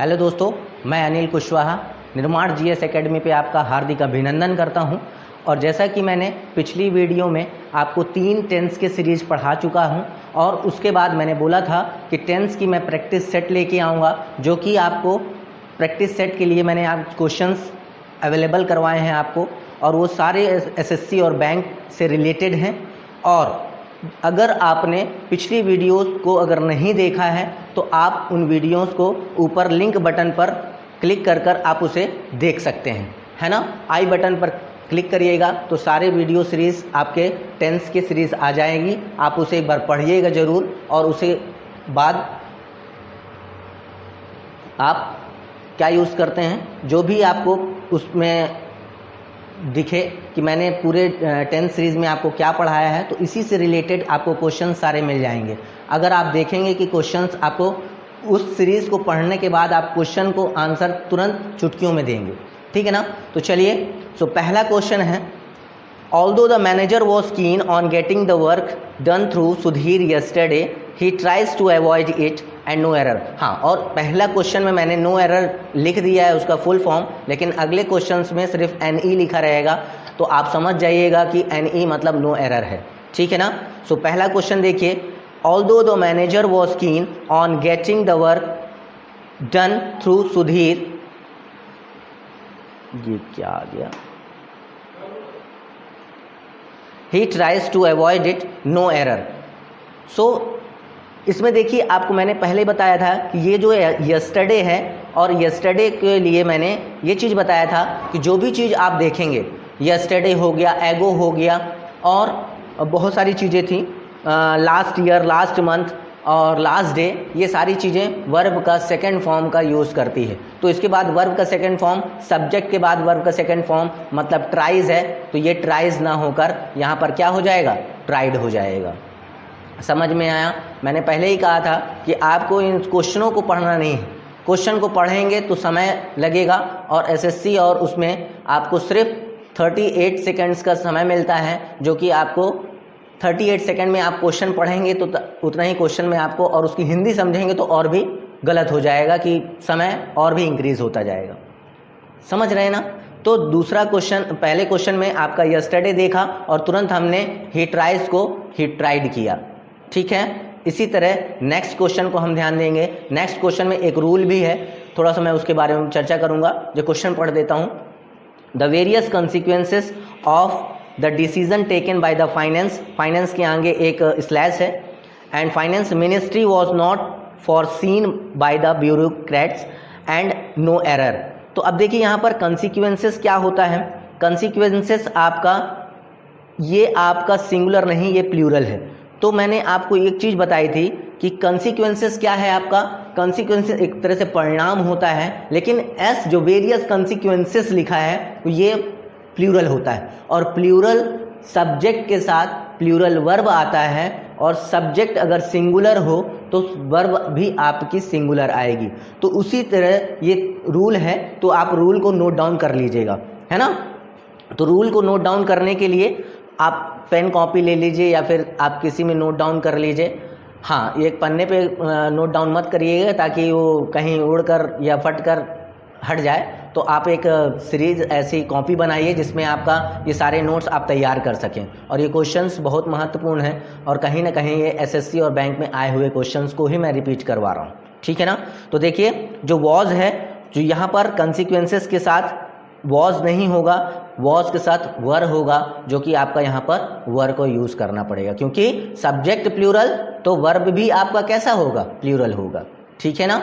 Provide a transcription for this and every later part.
Hello दोस्तों, मैं अनिल कुशवाहा निर्माण जीएस एकेडमी पे आपका हार्दिक अभिनंदन करता हूं। और जैसा कि मैंने पिछली वीडियो में आपको 3 टेंस के सीरीज़ पढ़ा चुका हूं और उसके बाद मैंने बोला था कि टेंस की मैं प्रैक्टिस सेट लेके आऊँगा, जो कि आपको प्रैक्टिस सेट के लिए मैंने आप क्वेश्चंस अवेलेबल करवाए हैं आपको, और वो सारे एसएससी और बैंक से रिलेटेड हैं। और अगर आपने पिछली वीडियोस को अगर नहीं देखा है तो आप उन वीडियोस को ऊपर लिंक बटन पर क्लिक कर कर आप उसे देख सकते हैं, है ना। आई बटन पर क्लिक करिएगा तो सारे वीडियो सीरीज़ आपके टेंस की सीरीज़ आ जाएगी। आप उसे एक बार पढ़िएगा ज़रूर, और उसे बाद आप क्या यूज़ करते हैं, जो भी आपको उसमें दिखे कि मैंने पूरे 10 सीरीज़ में आपको क्या पढ़ाया है, तो इसी से रिलेटेड आपको क्वेश्चन सारे मिल जाएंगे। अगर आप देखेंगे कि क्वेश्चंस आपको उस सीरीज़ को पढ़ने के बाद आप क्वेश्चन को आंसर तुरंत चुटकियों में देंगे, ठीक है ना। तो चलिए, पहला क्वेश्चन है, although the manager was keen on getting the work done through Sudhir yesterday he tries to avoid it and no error. हाँ, और पहला क्वेश्चन में मैंने नो एरर लिख दिया है उसका फुल फॉर्म, लेकिन अगले क्वेश्चंस में सिर्फ NE लिखा रहेगा, तो आप समझ जाइएगा कि NE मतलब नो एरर है, ठीक है ना। पहला क्वेश्चन देखिए, although the manager was keen on getting the work done through Sudhir, ये क्या आ गया, he tries to avoid it no error. इसमें देखिए, आपको मैंने पहले बताया था कि ये जो यस्टरडे है, और यस्टरडे के लिए मैंने ये चीज़ बताया था कि जो भी चीज़ आप देखेंगे, यस्टरडे हो गया, एगो हो गया, और बहुत सारी चीज़ें थी, लास्ट ईयर, लास्ट मंथ और लास्ट डे, ये सारी चीज़ें वर्ब का सेकंड फॉर्म का यूज़ करती है। तो इसके बाद वर्ब का सेकंड फॉर्म, सब्जेक्ट के बाद वर्ब का सेकंड फॉर्म मतलब ट्राइज है, तो ये ट्राइज ना होकर यहाँ पर क्या हो जाएगा, ट्राइड हो जाएगा। समझ में आया। मैंने पहले ही कहा था कि आपको इन क्वेश्चनों को पढ़ना नहीं है, क्वेश्चन को पढ़ेंगे तो समय लगेगा, और एसएससी और उसमें आपको सिर्फ 38 सेकंड्स का समय मिलता है, जो कि आपको 38 सेकंड में आप क्वेश्चन पढ़ेंगे तो उतना ही क्वेश्चन में आपको, और उसकी हिंदी समझेंगे तो और भी गलत हो जाएगा कि समय और भी इंक्रीज होता जाएगा। समझ रहे हैं ना। तो दूसरा क्वेश्चन, पहले क्वेश्चन में आपका यस्टरडे देखा और तुरंत हमने ही ट्राइज को ही ट्राइड किया, ठीक है। इसी तरह नेक्स्ट क्वेश्चन को हम ध्यान देंगे। नेक्स्ट क्वेश्चन में एक रूल भी है, थोड़ा सा मैं उसके बारे में चर्चा करूंगा। जो क्वेश्चन पढ़ देता हूं, the various consequences of the decision taken by the finance के आगे एक स्लैश है, and finance ministry was not foreseen by the bureaucrats and no error. तो अब देखिए यहाँ पर कॉन्सिक्वेंसेस क्या होता है। कॉन्सिक्वेंसेस आपका, ये आपका सिंगुलर नहीं, ये प्लूरल है। तो मैंने आपको एक चीज़ बताई थी कि कॉन्सिक्वेंसेस क्या है आपका, कॉन्सिक्वेंसेस एक तरह से परिणाम होता है, लेकिन एस जो वेरियस कॉन्सिक्वेंसेस लिखा है ये प्लूरल होता है, और प्लूरल सब्जेक्ट के साथ प्लूरल वर्ब आता है, और सब्जेक्ट अगर सिंगुलर हो तो वर्ब भी आपकी सिंगुलर आएगी। तो उसी तरह ये रूल है, तो आप रूल को नोट डाउन कर लीजिएगा, है ना। तो रूल को नोट डाउन करने के लिए आप पेन कॉपी ले लीजिए, या फिर आप किसी में नोट डाउन कर लीजिए। हाँ, एक पन्ने पे नोट डाउन मत करिएगा, ताकि वो कहीं उड़कर या फटकर हट जाए। तो आप एक सीरीज ऐसी कॉपी बनाइए जिसमें आपका ये सारे नोट्स आप तैयार कर सकें। और ये क्वेश्चंस बहुत महत्वपूर्ण हैं, और कहीं ना कहीं ये एसएससी और बैंक में आए हुए क्वेश्चंस को ही मैं रिपीट करवा रहा हूँ, ठीक है ना। तो देखिए, जो वॉज है, जो यहाँ पर कॉन्सिक्वेंसेस के साथ वॉज नहीं होगा, वॉज के साथ वर होगा, जो कि आपका यहाँ पर वर को यूज़ करना पड़ेगा, क्योंकि सब्जेक्ट प्लूरल तो वर्ब भी आपका कैसा होगा, प्लूरल होगा, ठीक है ना।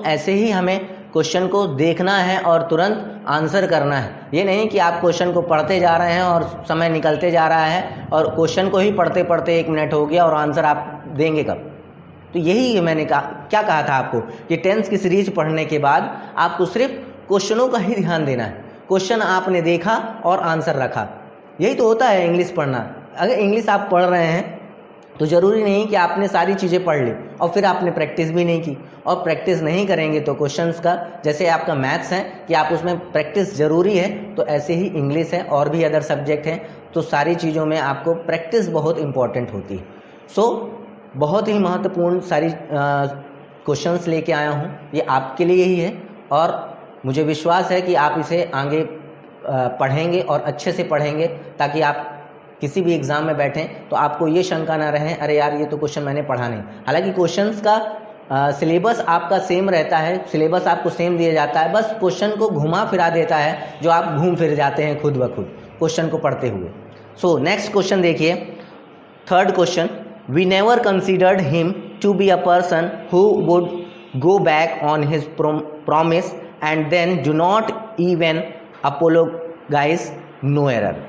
ऐसे ही हमें क्वेश्चन को देखना है और तुरंत आंसर करना है। ये नहीं कि आप क्वेश्चन को पढ़ते जा रहे हैं और समय निकलते जा रहा है, और क्वेश्चन को ही पढ़ते पढ़ते 1 मिनट हो गया और आंसर आप देंगे कब। तो यही मैंने क्या कहा था आपको कि टेंस की सीरीज पढ़ने के बाद आपको सिर्फ क्वेश्चनों का ही ध्यान देना है। क्वेश्चन आपने देखा और आंसर रखा, यही तो होता है इंग्लिश पढ़ना। अगर इंग्लिश आप पढ़ रहे हैं तो ज़रूरी नहीं कि आपने सारी चीज़ें पढ़ ली और फिर आपने प्रैक्टिस भी नहीं की, और प्रैक्टिस नहीं करेंगे तो क्वेश्चंस का, जैसे आपका मैथ्स है कि आप उसमें प्रैक्टिस ज़रूरी है, तो ऐसे ही इंग्लिश है और भी अदर सब्जेक्ट हैं, तो सारी चीज़ों में आपको प्रैक्टिस बहुत इंपॉर्टेंट होती है। बहुत ही महत्वपूर्ण सारी क्वेश्चंस लेके आया हूँ, ये आपके लिए ही है और मुझे विश्वास है कि आप इसे आगे पढ़ेंगे और अच्छे से पढ़ेंगे, ताकि आप किसी भी एग्ज़ाम में बैठें तो आपको ये शंका ना रहे अरे यार ये तो क्वेश्चन मैंने पढ़ा नहीं। हालांकि क्वेश्चंस का सिलेबस आपका सेम रहता है, सिलेबस आपको सेम दिया जाता है, बस क्वेश्चन को घुमा फिरा देता है जो आप घूम फिर जाते हैं खुद ब खुद क्वेश्चन को पढ़ते हुए। सो नेक्स्ट क्वेश्चन देखिए, third question, we never considered him to be a person who would go back on his promise and then do not even apologise, no error.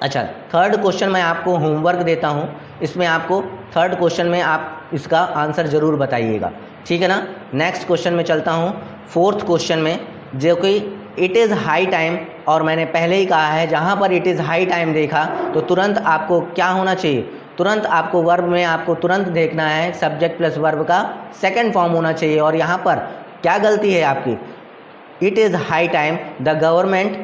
अच्छा, थर्ड क्वेश्चन मैं आपको homework देता हूँ, इसमें आपको third question में आप इसका आंसर ज़रूर बताइएगा, ठीक है ना। नेक्स्ट क्वेश्चन में चलता हूँ, फोर्थ क्वेश्चन में, जो कि इट इज़ हाई टाइम, और मैंने पहले ही कहा है जहाँ पर इट इज़ हाई टाइम देखा तो तुरंत आपको क्या होना चाहिए, तुरंत आपको वर्ब में आपको तुरंत देखना है सब्जेक्ट प्लस वर्ब का सेकंड फॉर्म होना चाहिए। और यहाँ पर क्या गलती है आपकी, it is high time the government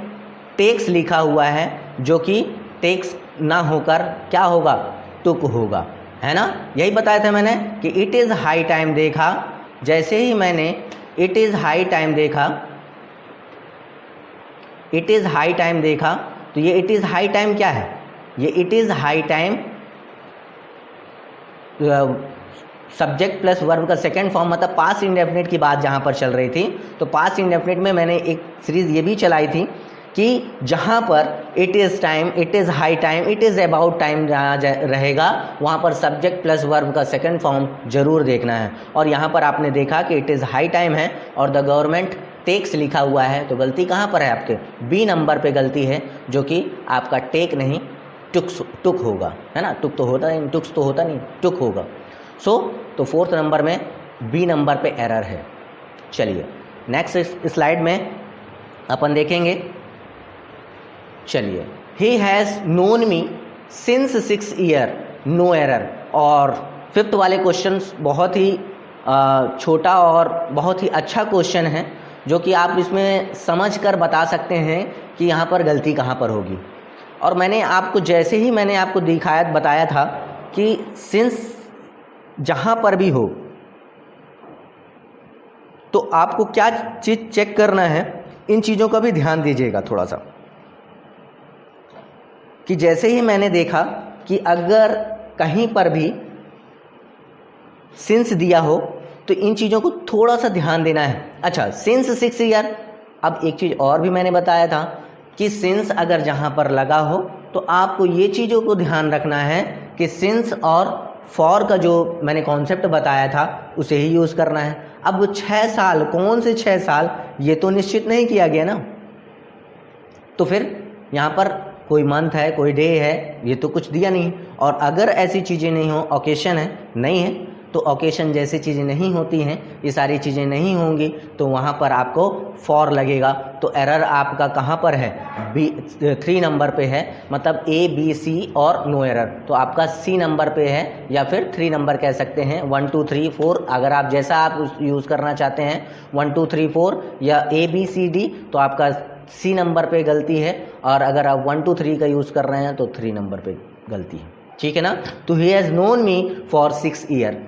takes लिखा हुआ है, जो कि टेक्स ना होकर क्या होगा, टुक होगा, है ना। यही बताया था मैंने कि इट इज़ हाई टाइम देखा, जैसे ही मैंने इट इज़ हाई टाइम देखा, इट इज़ हाई टाइम देखा, तो ये इट इज़ हाई टाइम क्या है, ये it is high time subject plus verb का सेकंड फॉर्म, मतलब पास्ट इंडेफिनिट की बात जहाँ पर चल रही थी, तो पास्ट इंडेफिनिट में मैंने एक सीरीज़ ये भी चलाई थी कि जहाँ पर it is time, it is high time, it is about time जहाँ रहेगा वहाँ पर सब्जेक्ट प्लस वर्ब का सेकंड फॉर्म जरूर देखना है। और यहाँ पर आपने देखा कि इट इज़ हाई टाइम है और द गवर्नमेंट टेक्स लिखा हुआ है, तो गलती कहाँ पर है आपके, बी नंबर पे गलती है, जो कि आपका टेक नहीं टुक होगा, है ना। टुक तो होता नहीं, टुक्स तो होता नहीं, टुक होगा। तो फोर्थ नंबर में बी नंबर पे एरर है। चलिए नेक्स्ट स्लाइड में अपन देखेंगे, चलिए, he has known me since 6 year, no error. और फिफ्थ वाले क्वेश्चंस बहुत ही छोटा और बहुत ही अच्छा क्वेश्चन है, जो कि आप इसमें समझ कर बता सकते हैं कि यहाँ पर गलती कहाँ पर होगी। और मैंने आपको जैसे ही मैंने आपको दिखाया बताया था कि सिंस जहाँ पर भी हो तो आपको क्या चीज़ चेक करना है, इन चीज़ों का भी ध्यान दीजिएगा थोड़ा सा, कि जैसे ही मैंने देखा कि अगर कहीं पर भी सिंस दिया हो तो इन चीज़ों को थोड़ा सा ध्यान देना है। अच्छा, सिंस 6 ईयर, अब एक चीज़ और भी मैंने बताया था कि सिंस अगर जहाँ पर लगा हो तो आपको ये चीज़ों को ध्यान रखना है कि सिंस और फॉर का जो मैंने कॉन्सेप्ट बताया था उसे ही यूज़ करना है। अब 6 साल, कौन से 6 साल, ये तो निश्चित नहीं किया गया ना, तो फिर यहाँ पर कोई मंथ है, कोई डे है, ये तो कुछ दिया नहीं। और अगर ऐसी चीज़ें नहीं हो, ओकेशन है नहीं है, तो ओकेशन जैसी चीज़ें नहीं होती हैं, ये सारी चीज़ें नहीं होंगी, तो वहाँ पर आपको फॉर लगेगा। तो एरर आपका कहाँ पर है, बी 3 नंबर पे है, मतलब ए बी सी और नो एरर, तो आपका सी नंबर पे है, या फिर 3 नंबर कह सकते हैं, 1 2 3 4, अगर आप जैसा आप यूज़ करना चाहते हैं 1 2 3 4 या ए बी सी डी, तो आपका सी नंबर पे गलती है, और अगर आप 1 2 3 का यूज़ कर रहे हैं तो 3 नंबर पे गलती है, ठीक है ना। तो ही has known me for 6 year.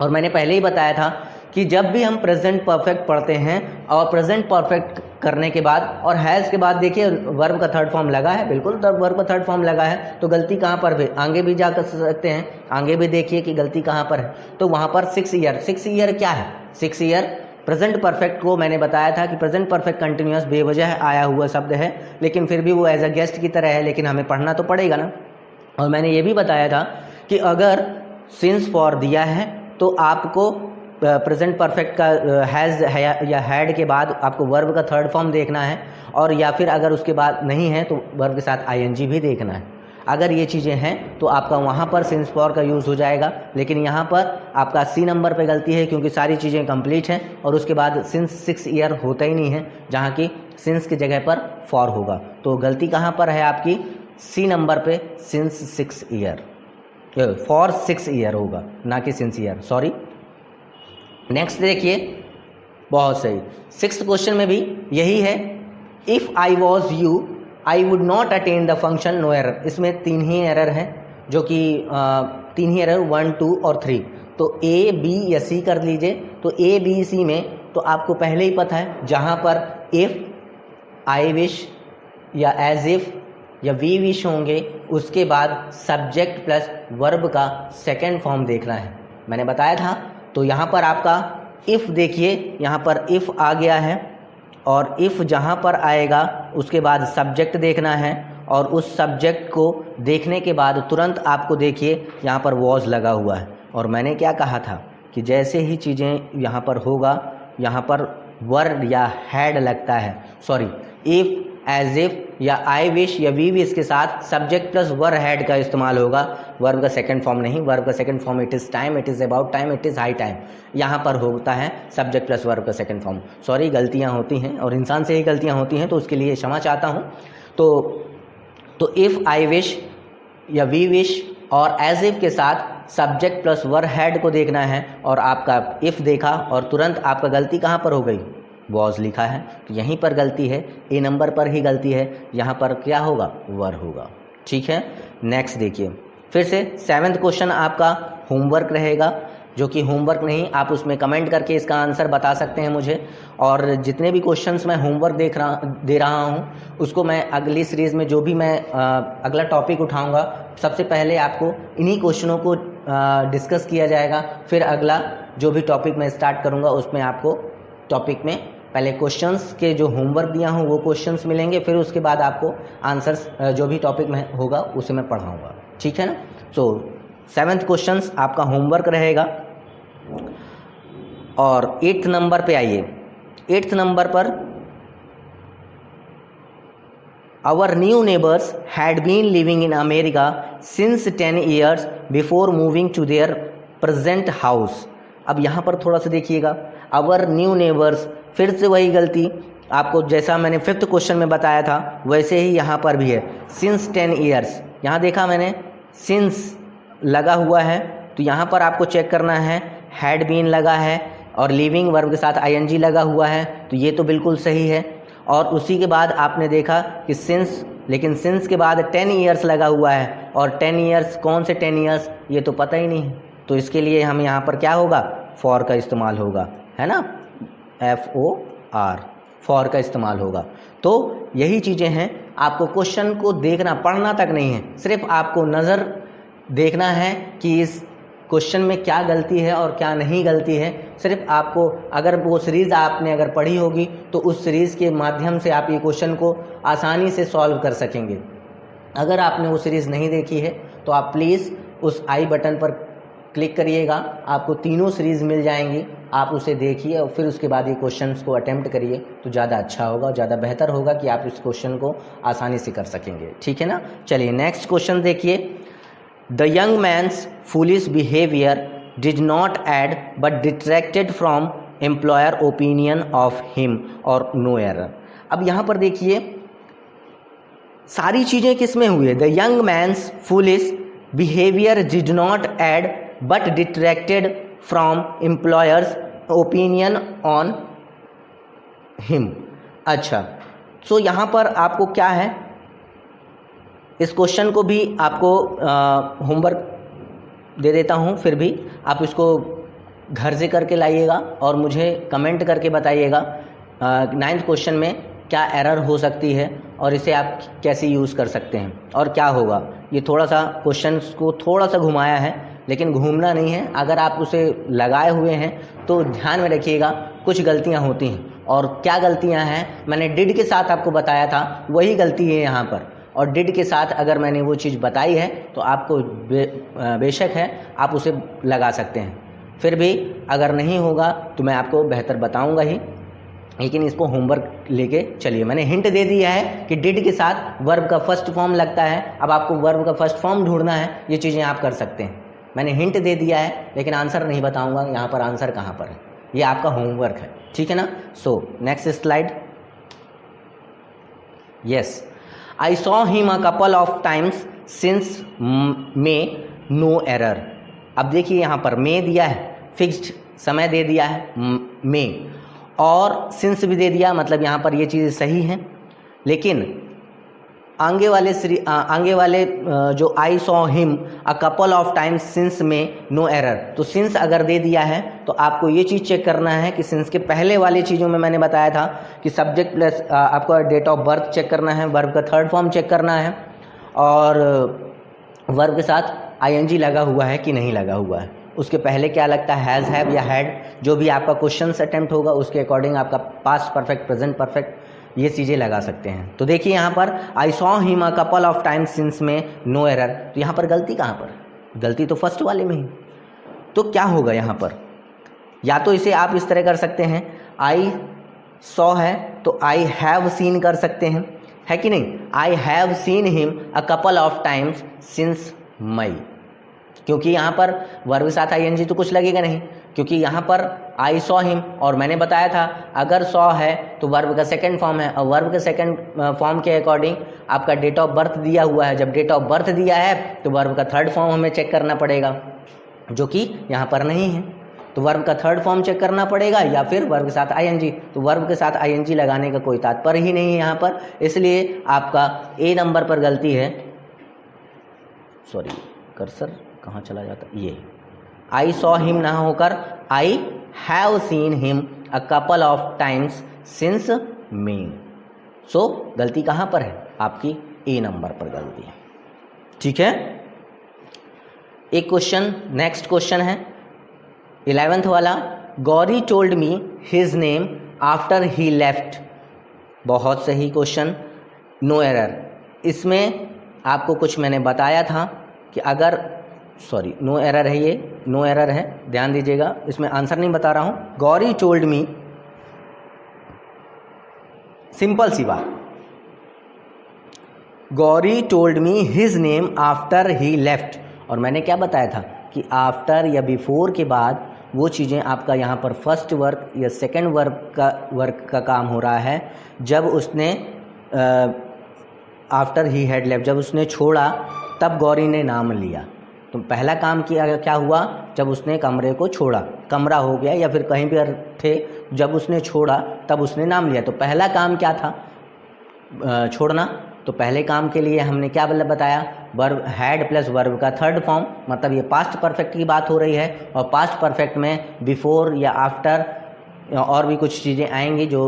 और मैंने पहले ही बताया था कि जब भी हम प्रेजेंट परफेक्ट पढ़ते हैं और प्रेजेंट परफेक्ट करने के बाद और हैज़ के बाद देखिए वर्ब का थर्ड फॉर्म लगा है, बिल्कुल तब वर्ब का थर्ड फॉर्म लगा है, तो गलती कहाँ पर है, आगे भी जा कर सकते हैं, आगे भी देखिए कि गलती कहाँ पर है। तो वहाँ पर 6 ईयर, 6 ईयर क्या है, 6 ईयर प्रेजेंट परफेक्ट को मैंने बताया था कि प्रेजेंट परफेक्ट कंटिन्यूअस बेवजह आया हुआ शब्द है, लेकिन फिर भी वो एज अ गेस्ट की तरह है, लेकिन हमें पढ़ना तो पड़ेगा ना। और मैंने ये भी बताया था कि अगर सिंस फॉर दिया है तो आपको प्रेजेंट परफेक्ट का हैज़ या हैड के बाद आपको वर्ब का थर्ड फॉर्म देखना है, और या फिर अगर उसके बाद नहीं है तो वर्ब के साथ आईएनजी भी देखना है। अगर ये चीज़ें हैं तो आपका वहाँ पर सिंस फॉर का यूज़ हो जाएगा, लेकिन यहाँ पर आपका सी नंबर पे गलती है क्योंकि सारी चीज़ें कंप्लीट हैं, और उसके बाद सिंस 6 ईयर होता ही नहीं है, जहाँ की सिंस की जगह पर फॉर होगा। तो गलती कहाँ पर है आपकी, सी नंबर पे सिंस 6 ईयर, फॉर 6 ईयर होगा, ना कि सिंस ईयर, सॉरी। नेक्स्ट देखिए, बहुत सही, 6th क्वेश्चन में भी यही है, if I was you I would not attend the function, no error. इसमें 3 ही एरर हैं, जो कि 3 ही एरर 1 2 और 3, तो ए बी या सी कर लीजिए। तो ए बी सी में तो आपको पहले ही पता है, जहाँ पर इफ़, आई विश या एज इफ़ या वी विश होंगे, उसके बाद सब्जेक्ट प्लस वर्ब का सेकंड फॉर्म देखना है, मैंने बताया था। तो यहाँ पर आपका इफ़ देखिए, यहाँ पर इफ़ आ गया है, और इफ़ जहाँ पर आएगा उसके बाद सब्जेक्ट देखना है, और उस सब्जेक्ट को देखने के बाद तुरंत आपको देखिए यहाँ पर वॉज लगा हुआ है। और मैंने क्या कहा था कि जैसे ही चीज़ें यहाँ पर होगा, यहाँ पर वर्ड या हैड लगता है, सॉरी इफ़, एज इफ़ या आई विश या वी विश के साथ सब्जेक्ट प्लस वर्ब हैड का इस्तेमाल होगा, वर्ब का सेकंड फॉर्म नहीं। वर्ब का second form it is time, it is about time, it is high time, यहाँ पर होता है सब्जेक्ट प्लस वर्ब का सेकंड फॉर्म। सॉरी, गलतियाँ होती हैं और इंसान से ही गलतियाँ होती हैं, तो उसके लिए क्षमा चाहता हूँ। तो इफ़, आई विश या वी विश और एज इफ़ के साथ सब्जेक्ट प्लस वर्ब हैड को देखना है, और आपका इफ़ देखा और तुरंत आपका गलती कहाँ पर हो गई, वॉज लिखा है, तो यहीं पर गलती है, ए नंबर पर ही गलती है, यहाँ पर क्या होगा, वर होगा। ठीक है, नेक्स्ट देखिए फिर से 7वां क्वेश्चन आपका होमवर्क रहेगा, जो कि होमवर्क नहीं, आप उसमें कमेंट करके इसका आंसर बता सकते हैं मुझे। और जितने भी क्वेश्चंस मैं होमवर्क दे रहा हूँ, उसको मैं अगली सीरीज़ में जो भी मैं अगला टॉपिक उठाऊँगा, सबसे पहले आपको इन्हीं क्वेश्चनों को डिस्कस किया जाएगा। फिर अगला जो भी टॉपिक मैं स्टार्ट करूँगा, उसमें आपको टॉपिक में पहले क्वेश्चंस के जो होमवर्क दिया हूँ वो क्वेश्चंस मिलेंगे, फिर उसके बाद आपको आंसर्स जो भी टॉपिक में होगा उसे मैं पढ़ाऊँगा। ठीक है ना। सो 7वां क्वेश्चंस आपका होमवर्क रहेगा। और 8th नंबर पे आइए। 8th नंबर पर our new neighbours had been living in America since 10 years before moving to their present house. अब यहाँ पर थोड़ा सा देखिएगा, आवर न्यू नेबर्स, फिर से वही गलती आपको, जैसा मैंने 5th क्वेश्चन में बताया था वैसे ही यहाँ पर भी है। सिंस 10 years, यहाँ देखा मैंने सिंस लगा हुआ है, तो यहाँ पर आपको चेक करना है, हैड बीन लगा है और लिविंग वर्ब के साथ आईएनजी लगा हुआ है, तो ये तो बिल्कुल सही है। और उसी के बाद आपने देखा कि सिंस, लेकिन सिंस के बाद 10 years लगा हुआ है, और 10 years कौन से 10 years ये तो पता ही नहीं, तो इसके लिए हम यहाँ पर क्या होगा, फॉर का इस्तेमाल होगा, है ना, FOR, फॉर का इस्तेमाल होगा। तो यही चीज़ें हैं, आपको क्वेश्चन को देखना, पढ़ना तक नहीं है, सिर्फ आपको नज़र देखना है कि इस क्वेश्चन में क्या गलती है और क्या नहीं गलती है। सिर्फ आपको, अगर वो सीरीज़ आपने अगर पढ़ी होगी तो उस सीरीज़ के माध्यम से आप ये क्वेश्चन को आसानी से सॉल्व कर सकेंगे। अगर आपने वो सीरीज़ नहीं देखी है तो आप प्लीज़ उस आई बटन पर क्लिक करिएगा, आपको तीनों सीरीज़ मिल जाएंगी, आप उसे देखिए और फिर उसके बाद ये क्वेश्चंस को अटेम्प्ट करिए, तो ज़्यादा अच्छा होगा, ज़्यादा बेहतर होगा कि आप इस क्वेश्चन को आसानी से कर सकेंगे। ठीक है ना। चलिए नेक्स्ट क्वेश्चन देखिए। The young man's foolish behaviour did not aid but detracted from employer opinion of him और नो एरर। अब यहाँ पर देखिए सारी चीज़ें किस में हुई है, the young man's foolish behaviour did not aid but detracted from employer's opinion on him. अच्छा, सो यहाँ पर आपको क्या है, इस क्वेश्चन को भी आपको होमवर्क दे देता हूँ, फिर भी आप इसको घर से करके लाइएगा और मुझे कमेंट करके बताइएगा 9th क्वेश्चन में क्या एरर हो सकती है और इसे आप कैसे यूज़ कर सकते हैं और क्या होगा। ये थोड़ा सा क्वेश्चन को थोड़ा सा घुमाया है, लेकिन घूमना नहीं है, अगर आप उसे लगाए हुए हैं तो ध्यान में रखिएगा कुछ गलतियाँ होती हैं। और क्या गलतियाँ हैं, मैंने डिड के साथ आपको बताया था, वही गलती है यहाँ पर, और डिड के साथ अगर मैंने वो चीज़ बताई है तो आपको बेशक है आप उसे लगा सकते हैं। फिर भी अगर नहीं होगा तो मैं आपको बेहतर बताऊंगा ही, लेकिन इसको होमवर्क लेके चलिए। मैंने हिंट दे दिया है कि डिड के साथ वर्ब का फर्स्ट फॉर्म लगता है, अब आपको वर्ब का फर्स्ट फॉर्म ढूंढना है, ये चीज़ें आप कर सकते हैं। मैंने हिंट दे दिया है लेकिन आंसर नहीं बताऊंगा यहाँ पर आंसर कहाँ पर है, ये आपका होमवर्क है। ठीक है ना। So next slide. Yes, I saw him a couple of times since May, no error। अब देखिए यहाँ पर मे दिया है, फिक्स्ड समय दे दिया है मे, और सिंस भी दे दिया, मतलब यहाँ पर ये चीज़ें सही हैं। लेकिन आगे वाले जो I saw him a couple of times since में नो एरर, तो सिंस अगर दे दिया है तो आपको ये चीज़ चेक करना है कि सिंस के पहले वाली चीज़ों में मैंने बताया था कि सब्जेक्ट प्लस आपका डेट ऑफ बर्थ चेक करना है, वर्ब का थर्ड फॉर्म चेक करना है और वर्ब के साथ आईएनजी लगा हुआ है कि नहीं लगा हुआ है। उसके पहले क्या लगता है, हैज़, हैव या हैड, जो भी आपका क्वेश्चन अटेम्प्ट होगा उसके अकॉर्डिंग आपका पास्ट परफेक्ट, प्रेजेंट परफेक्ट, ये चीज़ें लगा सकते हैं। तो देखिए यहाँ पर I saw him a couple of times since में नो एरर, तो यहाँ पर गलती कहाँ पर, गलती तो फर्स्ट वाले में ही। तो क्या होगा यहाँ पर, या तो इसे आप इस तरह कर सकते हैं, आई सॉ है तो आई हैव सीन कर सकते हैं, है कि नहीं, I have seen him a couple of times since May, क्योंकि यहाँ पर वर्ब के साथ आईएनजी तो कुछ लगेगा नहीं, क्योंकि यहाँ पर आई सॉ हिम, और मैंने बताया था अगर सॉ है तो वर्ब का सेकंड फॉर्म है, और वर्ब के सेकंड फॉर्म के अकॉर्डिंग आपका डेट ऑफ बर्थ दिया हुआ है। जब डेट ऑफ बर्थ दिया है तो वर्ब का थर्ड फॉर्म हमें चेक करना पड़ेगा, जो कि यहाँ पर नहीं है। तो वर्ब का थर्ड फॉर्म चेक करना पड़ेगा या फिर वर्ब के साथ आईएनजी। तो वर्ब के साथ आईएनजी लगाने का कोई तात्पर्य ही नहीं है यहाँ पर, इसलिए आपका ए नंबर पर गलती है। सॉरी, कर्सर कहाँ चला जाता, ये आई सॉ हिम ना होकर I have seen him a couple of times since me. So गलती कहाँ पर है, आपकी ए नंबर पर गलती है। ठीक है, एक क्वेश्चन, नेक्स्ट क्वेश्चन है 11th वाला, Gauri told me his name after ही लेफ्ट। बहुत सही क्वेश्चन, नो एरर। इसमें आपको कुछ मैंने बताया था कि अगर, सॉरी नो एरर है, ये नो एरर है, ध्यान दीजिएगा, इसमें आंसर नहीं बता रहा हूँ। गौरी टोल्ड मी, सिंपल सी बात, Gauri told me his name after ही लेफ्ट, और मैंने क्या बताया था कि आफ्टर या बिफोर के बाद वो चीज़ें आपका यहाँ पर फर्स्ट वर्क या सेकंड वर्क का काम हो रहा है जब उसने आफ्टर ही हैड लेफ्ट, जब उसने छोड़ा तब गौरी ने नाम लिया। तो पहला काम किया, क्या हुआ, जब उसने कमरे को छोड़ा, कमरा हो गया या फिर कहीं पर थे, जब उसने छोड़ा तब उसने नाम लिया। तो पहला काम क्या था, छोड़ना। तो पहले काम के लिए हमने क्या बताया, वर्ब हैड प्लस वर्ब का थर्ड फॉर्म, मतलब ये पास्ट परफेक्ट की बात हो रही है, और पास्ट परफेक्ट में बिफोर या आफ्टर और भी कुछ चीज़ें आएंगी जो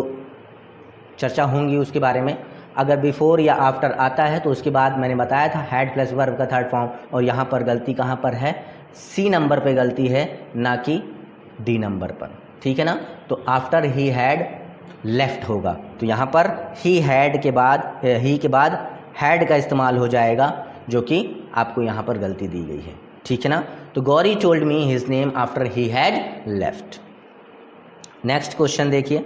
चर्चा होंगी उसके बारे में। अगर बिफोर या आफ्टर आता है तो उसके बाद मैंने बताया था हैड प्लस वर्ब का थर्ड फॉर्म, और यहाँ पर गलती कहाँ पर है, सी नंबर पे गलती है, ना कि डी नंबर पर। ठीक है ना, तो आफ्टर ही हैड लेफ्ट होगा, तो यहाँ पर ही हैड के बाद हैड का इस्तेमाल हो जाएगा, जो कि आपको यहाँ पर गलती दी गई है। ठीक है ना, तो Gauri told me his name after he had left. Next question देखिए,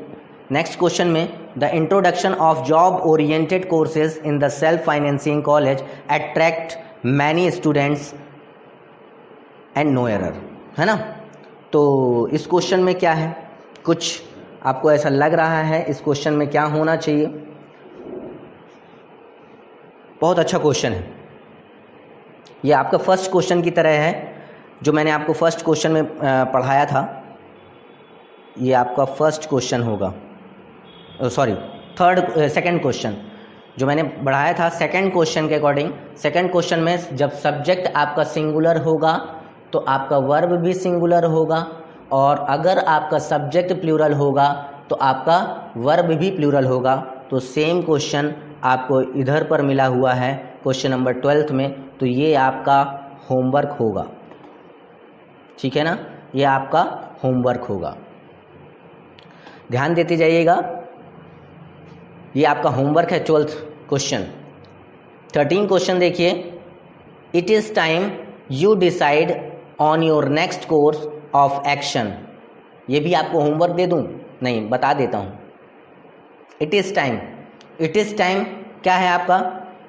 नेक्स्ट क्वेश्चन में the introduction of job oriented courses in the self financing college attract many students and no error, है ना। तो इस क्वेश्चन में क्या है, कुछ आपको ऐसा लग रहा है इस क्वेश्चन में क्या होना चाहिए, बहुत अच्छा क्वेश्चन है ये, आपका फर्स्ट क्वेश्चन की तरह है जो मैंने आपको फर्स्ट क्वेश्चन में पढ़ाया था। ये आपका फर्स्ट क्वेश्चन होगा, सॉरी सेकंड क्वेश्चन जो मैंने बढ़ाया था। सेकंड क्वेश्चन के अकॉर्डिंग, सेकंड क्वेश्चन में जब सब्जेक्ट आपका सिंगुलर होगा तो आपका वर्ब भी सिंगुलर होगा, और अगर आपका सब्जेक्ट प्लूरल होगा तो आपका वर्ब भी प्लूरल होगा। तो सेम क्वेश्चन आपको इधर पर मिला हुआ है क्वेश्चन नंबर 12 में, तो ये आपका होमवर्क होगा। ठीक है ना, ये आपका होमवर्क होगा, ध्यान देते जाइएगा, ये आपका होमवर्क है 12th क्वेश्चन। 13 क्वेश्चन देखिए, it is time you decide on your next course of action. ये भी आपको होमवर्क दे दूं, नहीं बता देता हूँ। It is time, it is time क्या है आपका,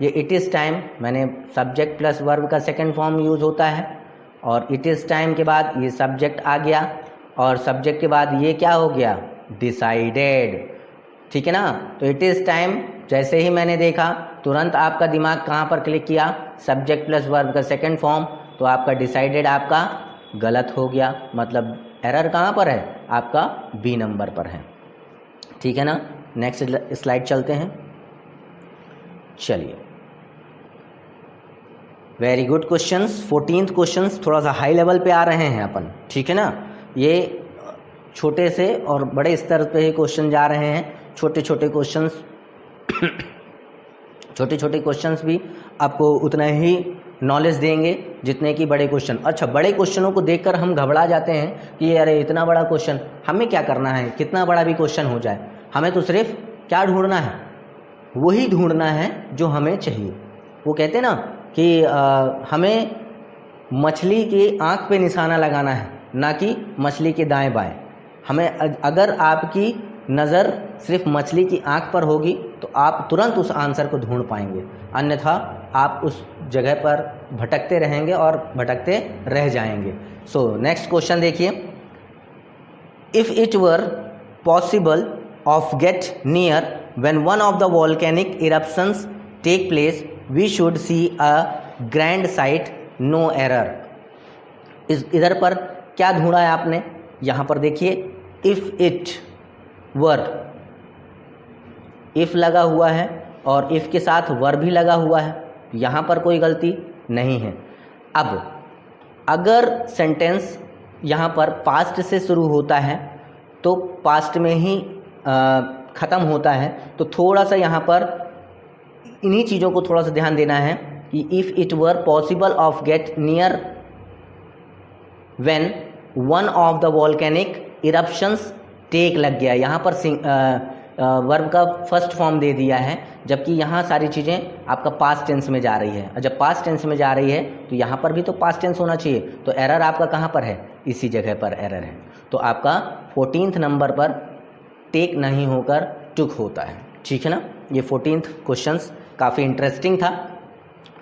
ये इट इज़ टाइम, मैंने सब्जेक्ट प्लस वर्ब का सेकंड फॉर्म यूज़ होता है, और इट इज़ टाइम के बाद ये सब्जेक्ट आ गया, और सब्जेक्ट के बाद ये क्या हो गया, डिसाइडेड। ठीक है ना, तो इट इज़ टाइम जैसे ही मैंने देखा तुरंत आपका दिमाग कहाँ पर क्लिक किया, सब्जेक्ट प्लस वर्ब का सेकंड फॉर्म, तो आपका डिसाइडेड आपका गलत हो गया, मतलब एरर कहाँ पर है, आपका बी नंबर पर है। ठीक है ना, नेक्स्ट स्लाइड चलते हैं। चलिए very good questions. 14th questions थोड़ा सा हाई लेवल पे आ रहे हैं अपन, ठीक है ना। ये छोटे से और बड़े स्तर पे ही क्वेश्चन जा रहे हैं। छोटे छोटे क्वेश्चंस भी आपको उतना ही नॉलेज देंगे जितने कि बड़े क्वेश्चन। अच्छा, बड़े क्वेश्चनों को देखकर हम घबरा जाते हैं कि अरे इतना बड़ा क्वेश्चन, हमें क्या करना है, कितना बड़ा भी क्वेश्चन हो जाए, हमें तो सिर्फ क्या ढूंढना है, वही ढूंढना है जो हमें चाहिए। वो कहते हैं ना कि हमें मछली की आँख पे निशाना लगाना है, ना कि मछली के दाएं बाएं। हमें अगर आपकी नज़र सिर्फ मछली की आँख पर होगी तो आप तुरंत उस आंसर को ढूंढ पाएंगे, अन्यथा आप उस जगह पर भटकते रहेंगे और भटकते रह जाएंगे। सो नेक्स्ट क्वेश्चन देखिए, if it were possible of get near when one of the volcanic eruptions take place we should see a grand sight, no error. इधर पर क्या ढूंढा है आपने, यहाँ पर देखिए इफ़ इट वर, इफ़ लगा हुआ है और इफ़ के साथ वर भी लगा हुआ है, यहाँ पर कोई गलती नहीं है। अब अगर सेंटेंस यहाँ पर पास्ट से शुरू होता है तो पास्ट में ही ख़त्म होता है, तो थोड़ा सा यहाँ पर इन्हीं चीज़ों को थोड़ा सा ध्यान देना है कि if it were possible of get near when one of the volcanic eruptions take लग गया, यहाँ पर वर्ब का फर्स्ट फॉर्म दे दिया है, जबकि यहाँ सारी चीज़ें आपका पास्ट टेंस में जा रही है। और जब पास्ट टेंस में जा रही है तो यहाँ पर भी तो पास्ट टेंस होना चाहिए, तो एरर आपका कहाँ पर है, इसी जगह पर एरर है। तो आपका 14th नंबर पर टेक नहीं होकर टुक होता है, ठीक है ना। ये 14th क्वेश्चंस काफ़ी इंटरेस्टिंग था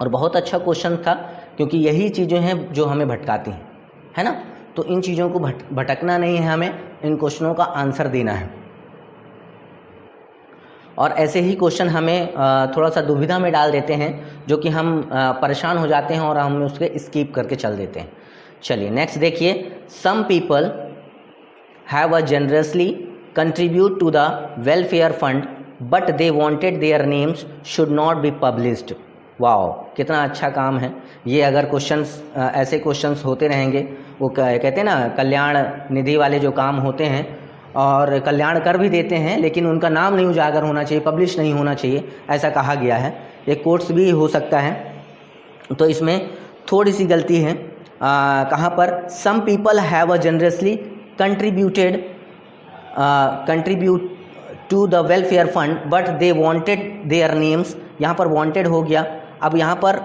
और बहुत अच्छा क्वेश्चन था, क्योंकि यही चीज़ें हैं जो हमें भटकाती हैं, है ना। तो इन चीज़ों को भटकना नहीं है, हमें इन क्वेश्चनों का आंसर देना है। और ऐसे ही क्वेश्चन हमें थोड़ा सा दुविधा में डाल देते हैं, जो कि हम परेशान हो जाते हैं और हम उसके स्किप करके चल देते हैं। चलिए नेक्स्ट देखिए, some people have a generously contribute to the welfare fund but they wanted their names should not be published. Wow, कितना अच्छा काम है ये। अगर क्वेश्चंस ऐसे क्वेश्चंस होते रहेंगे, वो कहते हैं ना कल्याण निधि वाले जो काम होते हैं और कल्याण कर भी देते हैं, लेकिन उनका नाम नहीं उजागर होना चाहिए, पब्लिश नहीं होना चाहिए, ऐसा कहा गया है। एक कोट्स भी हो सकता है, तो इसमें थोड़ी सी गलती है। कहाँ पर, some people have a generously contribute to the welfare fund but they wanted their names, यहाँ पर वांटेड हो गया। अब यहाँ पर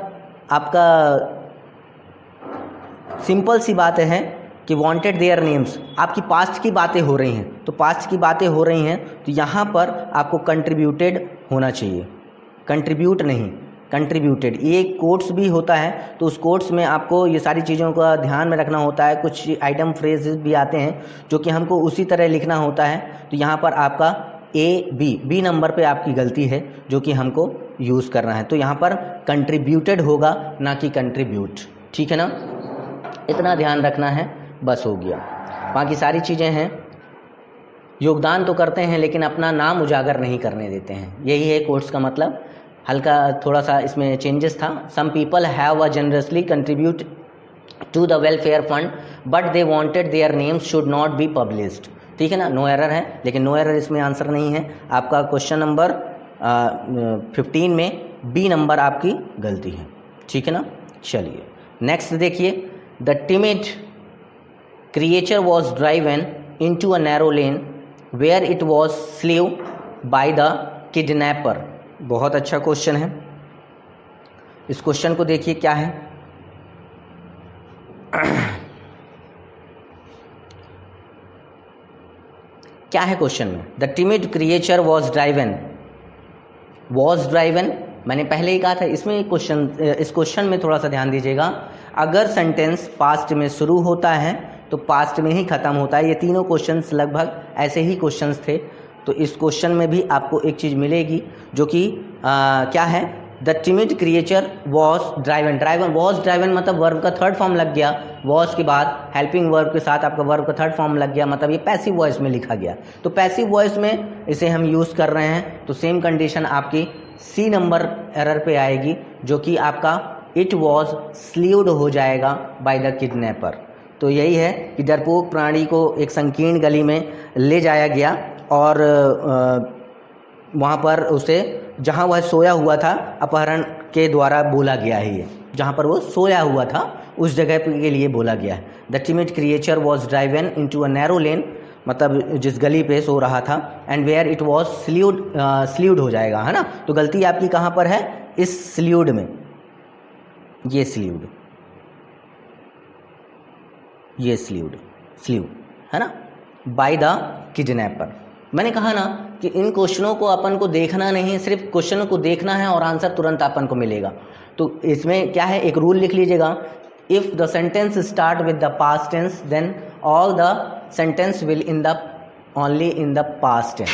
आपका सिंपल सी बात है कि वांटेड देयर नेम्स, आपकी पास्ट की बातें हो रही हैं, तो पास्ट की बातें हो रही हैं तो यहाँ पर आपको कंट्रीब्यूटेड होना चाहिए, कंट्रीब्यूट नहीं, कंट्रीब्यूटेड। ये कोट्स भी होता है, तो उस कोट्स में आपको ये सारी चीज़ों का ध्यान में रखना होता है। कुछ आइटम फ्रेजेस भी आते हैं जो कि हमको उसी तरह लिखना होता है। तो यहाँ पर आपका बी नंबर पे आपकी गलती है, जो कि हमको यूज़ करना है। तो यहाँ पर कंट्रीब्यूटेड होगा, ना कि कंट्रीब्यूट, ठीक है ना। इतना ध्यान रखना है, बस हो गया। बाकी सारी चीज़ें हैं, योगदान तो करते हैं लेकिन अपना नाम उजागर नहीं करने देते हैं, यही है कोट्स का मतलब। हल्का थोड़ा सा इसमें चेंजेस था। Some people have a generously contribute to the welfare fund but they wanted their names should not be published, ठीक है ना। नो एरर है, लेकिन नो एरर इसमें आंसर नहीं है। आपका क्वेश्चन नंबर 15 में बी नंबर आपकी गलती है, ठीक है ना। चलिए नेक्स्ट देखिए, the timid creature was driven into a narrow lane where it was sleeve by the kidnapper. बहुत अच्छा क्वेश्चन है। इस क्वेश्चन को देखिए क्या है। क्या है क्वेश्चन में, the timid creature was driven. Was driven मैंने पहले ही कहा था। इसमें इस क्वेश्चन में थोड़ा सा ध्यान दीजिएगा। अगर सेंटेंस पास्ट में शुरू होता है तो पास्ट में ही ख़त्म होता है। ये तीनों क्वेश्चंस लगभग ऐसे ही क्वेश्चंस थे। तो इस क्वेश्चन में भी आपको एक चीज़ मिलेगी जो कि क्या है, the timid creature was driven. Driven, was driven मतलब वर्ब का थर्ड फॉर्म लग गया। वॉज के बाद हेल्पिंग वर्ब के साथ आपका वर्ब का थर्ड फॉर्म लग गया, मतलब ये पैसिव वॉइस में लिखा गया। तो पैसिव वॉइस में इसे हम यूज़ कर रहे हैं, तो सेम कंडीशन आपकी सी नंबर एरर पे आएगी, जो कि आपका इट वॉज स्लीव्ड हो जाएगा बाय द किडनैपर। तो यही है कि डरपोक प्राणी को एक संकीर्ण गली में ले जाया गया और वहाँ पर उसे जहाँ वह सोया हुआ था अपहरण के द्वारा बोला गया है, ये जहाँ पर वो सोया हुआ था उस जगह के लिए बोला गया है। The timid creature was driven into a narrow lane, मतलब जिस गली पे सो रहा था, and where it was sleeved हो जाएगा, है ना। तो गलती आपकी कहाँ पर है, इस स्लीव्ड में, ये स्लीव्ड, ये स्लीव है ना, बाय द किडनैपर। मैंने कहा ना कि इन क्वेश्चनों को अपन को देखना नहीं, सिर्फ क्वेश्चन को देखना है और आंसर तुरंत अपन को मिलेगा। तो इसमें क्या है, एक रूल लिख लीजिएगा, if the sentence start with the past tense then all the sentence will in the only in the past tense,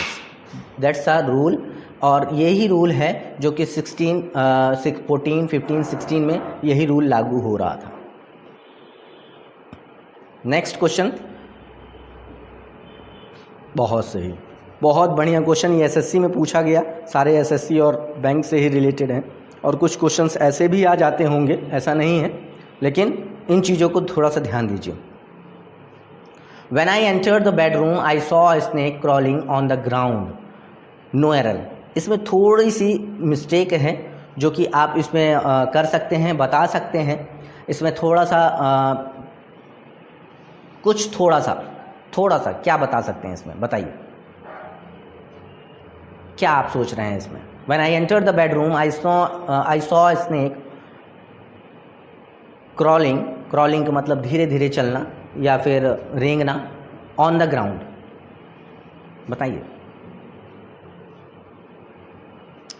that's a rule. और यही रूल है जो कि 14, 15, 16 में यही रूल लागू हो रहा था। नेक्स्ट क्वेश्चन, बहुत सही, बहुत बढ़िया क्वेश्चन, ये एसएससी में पूछा गया, सारे एसएससी और बैंक से ही रिलेटेड हैं, और कुछ क्वेश्चंस ऐसे भी आ जाते होंगे, ऐसा नहीं है, लेकिन इन चीज़ों को थोड़ा सा ध्यान दीजिए। When I entered the bedroom, I saw a snake crawling on the ground. No error. इसमें थोड़ी सी मिस्टेक है जो कि आप इसमें कर सकते हैं, बता सकते हैं। इसमें थोड़ा सा थोड़ा सा क्या बता सकते हैं इसमें, बताइए क्या आप सोच रहे हैं इसमें। When I entered the bedroom, I saw a snake crawling का मतलब धीरे धीरे चलना या फिर रेंगना, ऑन द ग्राउंड, बताइए।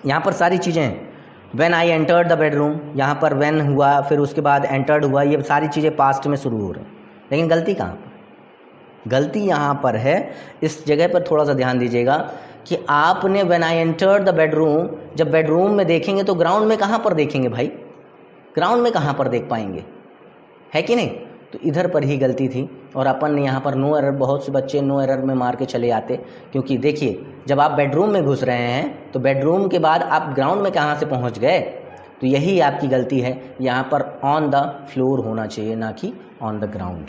यहाँ पर सारी चीज़ें हैं, when I entered the bedroom, यहाँ पर व्हेन हुआ, फिर उसके बाद एंटर्ड हुआ, ये सारी चीज़ें पास्ट में शुरू हो रही हैं, लेकिन गलती कहाँ पर, गलती यहाँ पर है, इस जगह पर थोड़ा सा ध्यान दीजिएगा कि आपने when I entered the bedroom, जब बेडरूम में देखेंगे तो ग्राउंड में कहाँ पर देखेंगे भाई, ग्राउंड में कहाँ पर देख पाएंगे, है कि नहीं। तो इधर पर ही गलती थी और अपन ने यहाँ पर नो एरर, बहुत से बच्चे नो एरर में मार के चले आते, क्योंकि देखिए जब आप बेडरूम में घुस रहे हैं तो बेडरूम के बाद आप ग्राउंड में कहाँ से पहुँच गए, तो यही आपकी गलती है। यहाँ पर ऑन द फ्लोर होना चाहिए, ना कि ऑन द ग्राउंड।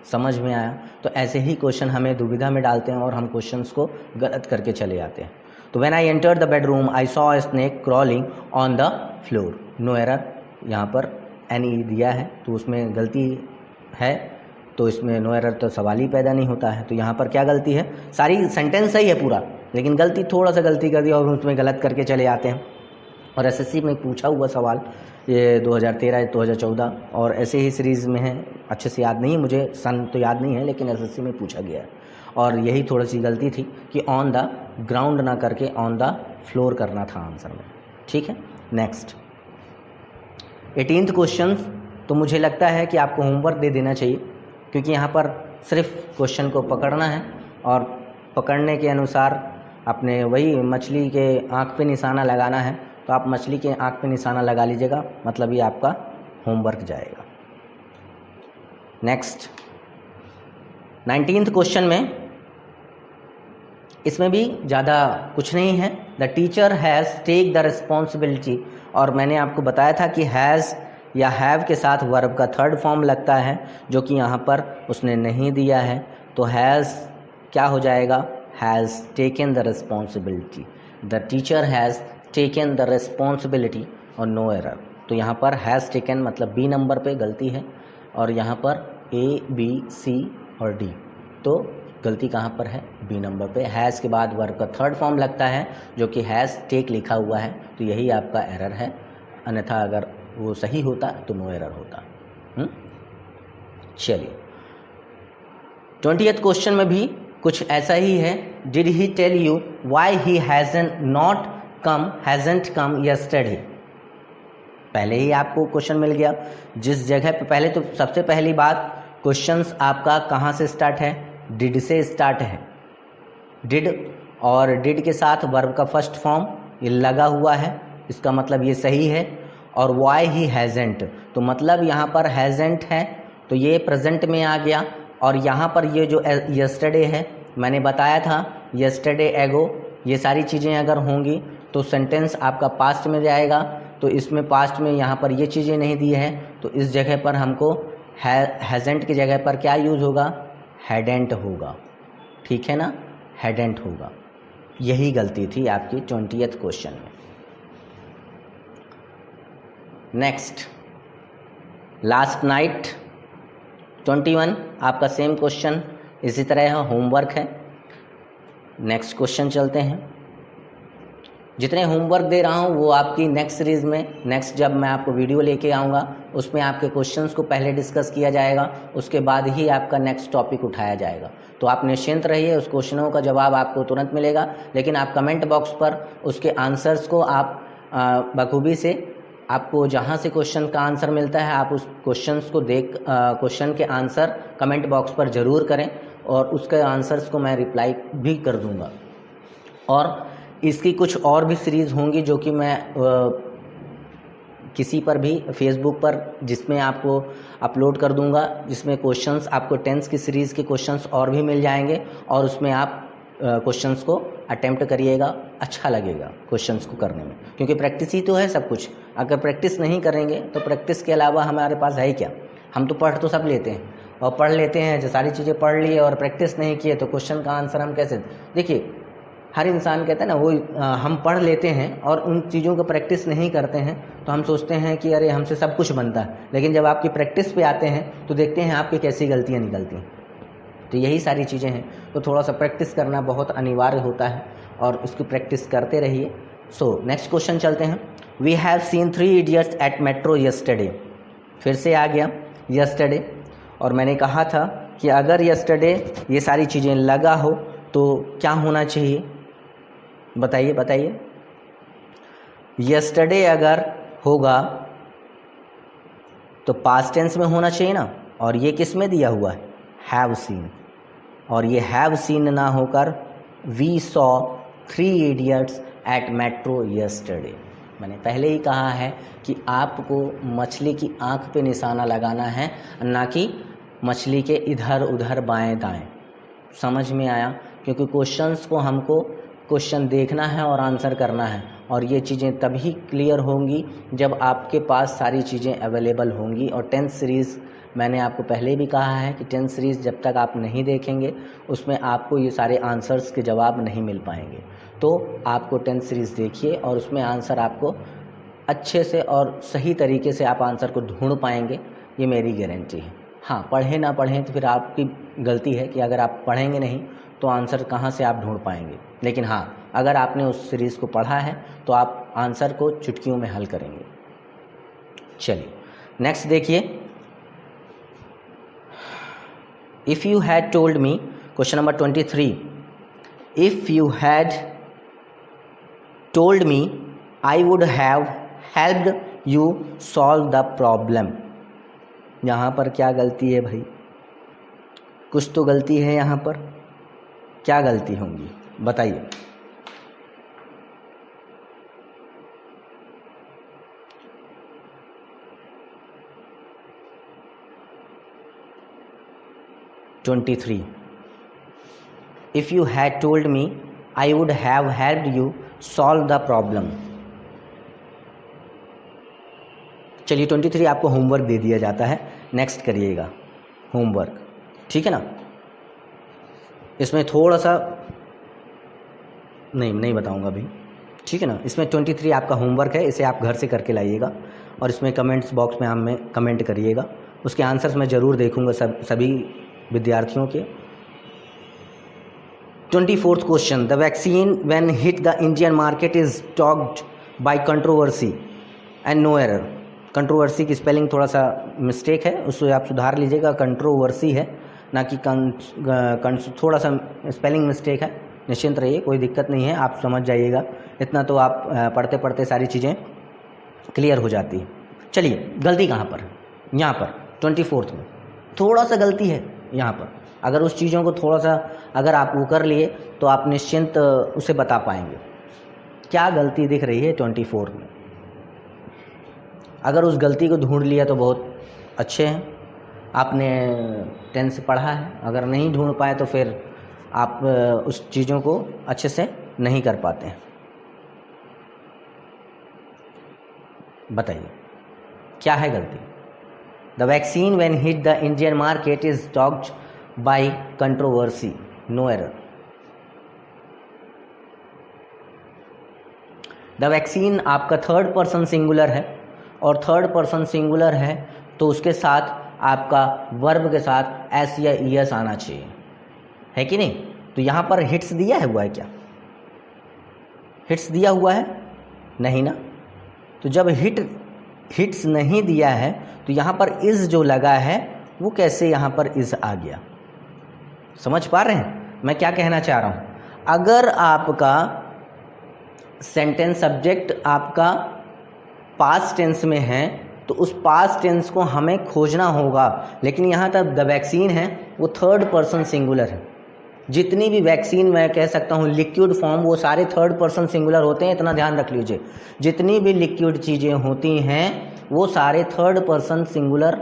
समझ में आया। तो ऐसे ही क्वेश्चन हमें दुविधा में डालते हैं और हम क्वेश्चंस को गलत करके चले जाते हैं। तो when I entered the bedroom I saw a snake crawling on the floor, no error. यहाँ पर एनी दिया है तो उसमें गलती है, तो इसमें नो एरर तो सवाल ही पैदा नहीं होता है। तो यहाँ पर क्या गलती है, सारी सेंटेंस सही है पूरा, लेकिन गलती थोड़ा सा गलती कर दिया और उसमें गलत करके चले जाते हैं। और एसएससी में पूछा हुआ सवाल ये 2013 2014 और ऐसे ही सीरीज़ में है, अच्छे से याद नहीं है मुझे, सन तो याद नहीं है, लेकिन एसएससी में पूछा गया है। और यही थोड़ी सी गलती थी कि ऑन द ग्राउंड ना करके ऑन द फ्लोर करना था आंसर में। ठीक है, नेक्स्ट 18th क्वेश्चन। तो मुझे लगता है कि आपको होमवर्क दे देना चाहिए, क्योंकि यहाँ पर सिर्फ क्वेश्चन को पकड़ना है और पकड़ने के अनुसार अपने वही मछली के आँख पे निशाना लगाना है। तो आप मछली के आँख पे निशाना लगा लीजिएगा, मतलब ये आपका होमवर्क जाएगा। नेक्स्ट 19th क्वेश्चन में, इसमें भी ज़्यादा कुछ नहीं है। The teacher has take the responsibility, और मैंने आपको बताया था कि हैज़ या हैव के साथ वर्ब का थर्ड फॉर्म लगता है, जो कि यहाँ पर उसने नहीं दिया है। तो हैज़ क्या हो जाएगा, has taken the responsibility, the teacher has taken the responsibility और नो एरर। तो यहाँ पर हैज़ टेकन मतलब बी नंबर पे गलती है, और यहाँ पर ए बी सी और डी, तो गलती कहाँ पर है, बी नंबर पे। हैज़ के बाद वर्ब का थर्ड फॉर्म लगता है, जो कि हैज़ टेक लिखा हुआ है, तो यही आपका एरर है। अन्यथा अगर वो सही होता तो नो एरर होता। चलिए 20th क्वेश्चन में भी कुछ ऐसा ही है। Did he tell you why he hasn't come yesterday. पहले ही आपको क्वेश्चन मिल गया जिस जगह पे। पहले तो सबसे पहली बात, क्वेश्चंस आपका कहाँ से स्टार्ट है, डिड से स्टार्ट है। डिड और डिड के साथ वर्ब का फर्स्ट फॉर्म ये लगा हुआ है, इसका मतलब ये सही है। और वाई ही हैज़ेंट, तो मतलब यहाँ पर हैज़ेंट है तो ये प्रेजेंट में आ गया। और यहाँ पर ये जो यस्टरडे है, मैंने बताया था यस्टरडे एगो, ये सारी चीज़ें अगर होंगी तो सेंटेंस आपका पास्ट में जाएगा। तो इसमें पास्ट में यहाँ पर ये चीज़ें नहीं दी है, तो इस जगह पर हमको हैजेंट की जगह पर क्या यूज़ होगा, हैडेंट होगा। ठीक है ना, हैडेंट होगा। यही गलती थी आपकी 20th क्वेश्चन में। नेक्स्ट, लास्ट नाइट 21 आपका सेम क्वेश्चन इसी तरह है, होमवर्क है। नेक्स्ट क्वेश्चन चलते हैं। जितने होमवर्क दे रहा हूँ वो आपकी नेक्स्ट सीरीज़ में, नेक्स्ट जब मैं आपको वीडियो लेके आऊँगा उसमें आपके क्वेश्चंस को पहले डिस्कस किया जाएगा, उसके बाद ही आपका नेक्स्ट टॉपिक उठाया जाएगा। तो आप निश्चिंत रहिए, उस क्वेश्चनों का जवाब आपको तुरंत मिलेगा, लेकिन आप कमेंट बॉक्स पर उसके आंसर्स को आप बखूबी से, आपको जहाँ से क्वेश्चन का आंसर मिलता है आप उस क्वेश्चंस को क्वेश्चन के आंसर कमेंट बॉक्स पर ज़रूर करें, और उसके आंसर्स को मैं रिप्लाई भी कर दूँगा। और इसकी कुछ और भी सीरीज़ होंगी जो कि मैं किसी पर भी फेसबुक पर जिसमें आपको अपलोड कर दूंगा, जिसमें क्वेश्चंस आपको टेंस की सीरीज़ के क्वेश्चंस और भी मिल जाएंगे, और उसमें आप क्वेश्चंस को अटेम्प्ट करिएगा। अच्छा लगेगा क्वेश्चंस को करने में, क्योंकि प्रैक्टिस ही तो है सब कुछ। अगर प्रैक्टिस नहीं करेंगे तो प्रैक्टिस के अलावा हमारे पास है क्या। हम तो पढ़ तो सब लेते हैं और पढ़ लेते हैं, जो सारी चीज़ें पढ़ ली और प्रैक्टिस नहीं किए तो क्वेश्चन का आंसर हम कैसे। देखिए, हर इंसान कहता है ना, वो हम पढ़ लेते हैं और उन चीज़ों को प्रैक्टिस नहीं करते हैं, तो हम सोचते हैं कि अरे हमसे सब कुछ बनता है, लेकिन जब आपकी प्रैक्टिस पे आते हैं तो देखते हैं आपकी कैसी गलतियाँ निकलती हैं। तो यही सारी चीज़ें हैं, तो थोड़ा सा प्रैक्टिस करना बहुत अनिवार्य होता है और उसकी प्रैक्टिस करते रहिए। सो नेक्स्ट क्वेश्चन चलते हैं। We have seen 3 idiots at metro yesterday. फिर से आ गया यस्टरडे, और मैंने कहा था कि अगर यस्टरडे ये सारी चीज़ें लगा हो तो क्या होना चाहिए, बताइए बताइए। यस्टरडे अगर होगा तो पास्ट टेंस में होना चाहिए ना, और ये किस में दिया हुआ है, हैव सीन, और ये हैव सीन ना होकर we saw 3 idiots at metro yesterday. मैंने पहले ही कहा है कि आपको मछली की आंख पे निशाना लगाना है, ना कि मछली के इधर उधर बाएं दाएं। समझ में आया? क्योंकि क्वेश्चंस को हमको क्वेश्चन देखना है और आंसर करना है, और ये चीज़ें तभी क्लियर होंगी जब आपके पास सारी चीज़ें अवेलेबल होंगी। और 10th सीरीज़ मैंने आपको पहले भी कहा है कि 10th सीरीज़ जब तक आप नहीं देखेंगे उसमें आपको ये सारे आंसर्स के जवाब नहीं मिल पाएंगे। तो आपको 10th सीरीज़ देखिए और उसमें आंसर आपको अच्छे से और सही तरीके से आप आंसर को ढूंढ पाएंगे, ये मेरी गारंटी है। हाँ, पढ़ें ना पढ़ें तो फिर आपकी गलती है कि अगर आप पढ़ेंगे नहीं तो आंसर कहाँ से आप ढूंढ पाएंगे। लेकिन हाँ, अगर आपने उस सीरीज़ को पढ़ा है तो आप आंसर को चुटकियों में हल करेंगे। चलिए नेक्स्ट देखिए। If you had told me, question number 23, if you had told me I would have helped you solve the problem. यहाँ पर क्या गलती है भाई? कुछ तो गलती है यहाँ पर। क्या गलती होंगी बताइए। (23) If you had told me, I would have helped you solve the problem. चलिए 23 आपको होमवर्क दे दिया जाता है, नेक्स्ट करिएगा होमवर्क, ठीक है ना। इसमें थोड़ा सा नहीं बताऊंगा अभी, ठीक है ना। इसमें 23 आपका होमवर्क है, इसे आप घर से करके लाइएगा और इसमें कमेंट्स बॉक्स में हमें कमेंट करिएगा। उसके आंसर्स मैं ज़रूर देखूंगा सभी विद्यार्थियों के। 24th question, the vaccine when hit the Indian market is talked by controversy and no error. Controversy की स्पेलिंग थोड़ा सा मिस्टेक है, उसको आप सुधार लीजिएगा। कंट्रोवर्सी है ना कि थोड़ा सा स्पेलिंग मिस्टेक है। निश्चिंत रहिए, कोई दिक्कत नहीं है, आप समझ जाइएगा। इतना तो आप पढ़ते पढ़ते सारी चीज़ें क्लियर हो जाती है। चलिए गलती कहाँ पर? यहाँ पर 24th में थोड़ा सा गलती है यहाँ पर। अगर उस चीज़ों को थोड़ा सा अगर आप वो कर लिए तो आप निश्चिंत उसे बता पाएंगे क्या गलती दिख रही है 24 में। अगर उस गलती को ढूंढ लिया तो बहुत अच्छे हैं, आपने 10 से पढ़ा है। अगर नहीं ढूंढ पाए तो फिर आप उस चीज़ों को अच्छे से नहीं कर पाते हैं। बताइए क्या है गलती? The vaccine when hit the Indian market is dogged by controversy, no error. The vaccine आपका थर्ड पर्सन सिंगुलर है, और थर्ड पर्सन सिंगुलर है तो उसके साथ आपका वर्ब के साथ एस या ईएस आना चाहिए, है कि नहीं? तो यहाँ पर हिट्स दिया हुआ है क्या? हिट्स दिया हुआ है नहीं ना। तो जब हिट्स नहीं दिया है तो यहाँ पर इज जो लगा है वो कैसे यहाँ पर इज आ गया? समझ पा रहे हैं मैं क्या कहना चाह रहा हूँ? अगर आपका सेंटेंस सब्जेक्ट आपका पास्ट टेंस में है तो उस पास्ट टेंस को हमें खोजना होगा, लेकिन यहाँ तक द वैक्सीन है वो थर्ड पर्सन सिंगुलर है। जितनी भी वैक्सीन मैं कह सकता हूँ लिक्विड फॉर्म वो सारे थर्ड पर्सन सिंगुलर होते हैं, इतना ध्यान रख लीजिए। जितनी भी लिक्विड चीज़ें होती हैं वो सारे थर्ड पर्सन सिंगुलर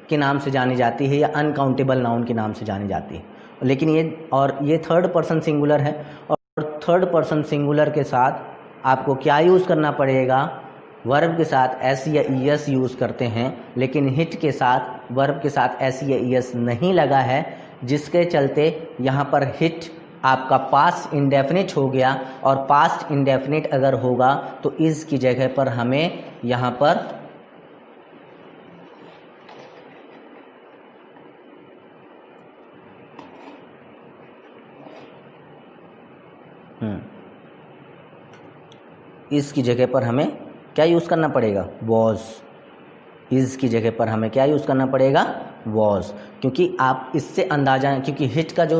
के नाम से जानी जाती है या अनकाउंटेबल नाउन के नाम से जानी जाती है। लेकिन ये थर्ड पर्सन सिंगुलर है, और थर्ड पर्सन सिंगुलर के साथ आपको क्या यूज़ करना पड़ेगा? वर्ब के साथ एस या ईएस यूज़ करते हैं, लेकिन हिट के साथ वर्ब के साथ एस या ईएस नहीं लगा है, जिसके चलते यहाँ पर हिट आपका पास्ट इंडेफिनिट हो गया। और पास्ट इंडेफिनिट अगर होगा तो इज़ की जगह पर हमें यहाँ पर इज़ की जगह पर हमें क्या यूज़ करना पड़ेगा? वॉज। इज़ की जगह पर हमें क्या यूज़ करना पड़ेगा? वॉज। क्योंकि आप इससे अंदाजा, क्योंकि हिट का जो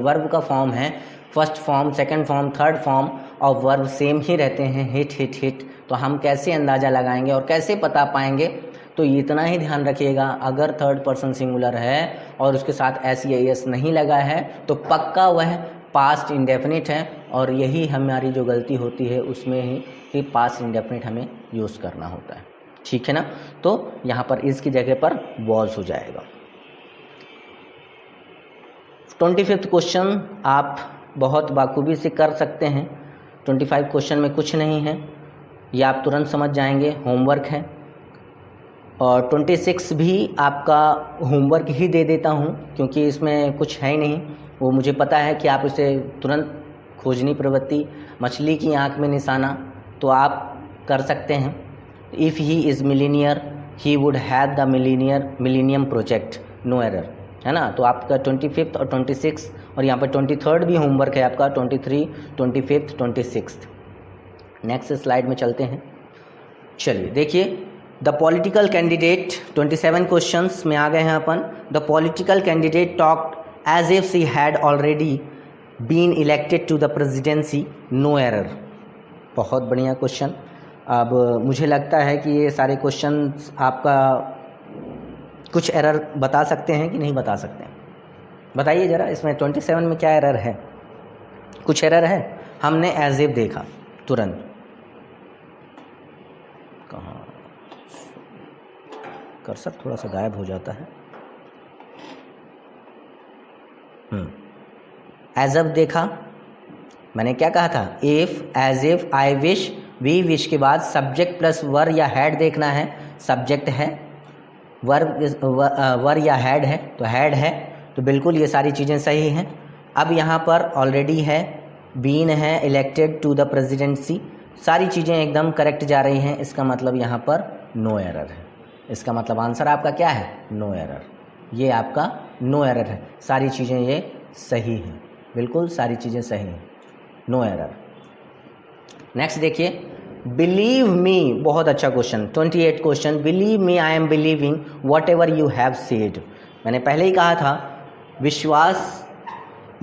वर्ब का फॉर्म है, first form, second form, third form और वर्ब सेम ही रहते हैं, हिट हिट हिट। तो हम कैसे अंदाज़ा लगाएंगे और कैसे पता पाएंगे? तो इतना ही ध्यान रखिएगा, अगर थर्ड पर्सन सिंगुलर है और उसके साथ एस या एस नहीं लगा है तो पक्का वह पास्ट इंडेफिनिट है, और यही हमारी जो गलती होती है उसमें ही पास्ट इंडेफिनिट हमें यूज़ करना होता है। ठीक है ना? तो यहाँ पर इस की जगह पर वॉज हो जाएगा। 25वां क्वेश्चन आप बहुत बाखूबी से कर सकते हैं। 25 क्वेश्चन में कुछ नहीं है, ये आप तुरंत समझ जाएंगे, होमवर्क है। और 26 भी आपका होमवर्क ही दे देता हूँ, क्योंकि इसमें कुछ है ही नहीं। वो मुझे पता है कि आप इसे तुरंत खोजनी प्रवृत्ति, मछली की आंख में निशाना, तो आप कर सकते हैं। If he is millionaire he would have the millennium project, no error, है ना? तो आपका 25 और 26 और यहाँ पर 23 भी होमवर्क है आपका, 23, 25, 26। नेक्स्ट स्लाइड में चलते हैं। चलिए देखिए, द पॉलिटिकल कैंडिडेट, 27 क्वेश्चंस में आ गए हैं अपन। The political candidate talked as if she had already been elected to the presidency, no error. बहुत बढ़िया क्वेश्चन। अब मुझे लगता है कि ये सारे क्वेश्चन आपका कुछ एरर बता सकते हैं कि नहीं बता सकते हैं? बताइए ज़रा, इसमें 27 में क्या एरर है? कुछ एरर है? हमने एज इफ देखा तुरंत, कहाँ कर्सर थोड़ा सा गायब हो जाता है। एज अप देखा, मैंने क्या कहा था? If, as if, I wish, we wish के बाद सब्जेक्ट प्लस वर या हैड देखना है। सब्जेक्ट है, वर या हैड है, तो हैड है, तो बिल्कुल ये सारी चीज़ें सही हैं। अब यहाँ पर ऑलरेडी है, बीन है, इलेक्टेड टू द प्रेसिडेंसी, सारी चीज़ें एकदम करेक्ट जा रही हैं। इसका मतलब यहाँ पर नो एरर है। इसका मतलब आंसर आपका क्या है? No error. ये आपका नो एरर है, सारी चीज़ें ये सही हैं, बिल्कुल सारी चीज़ें सही हैं, नो एरर। नेक्स्ट देखिए, बिलीव मी, बहुत अच्छा question, 28 question. Believe me, I am believing what ever you have said. मैंने पहले ही कहा था, विश्वास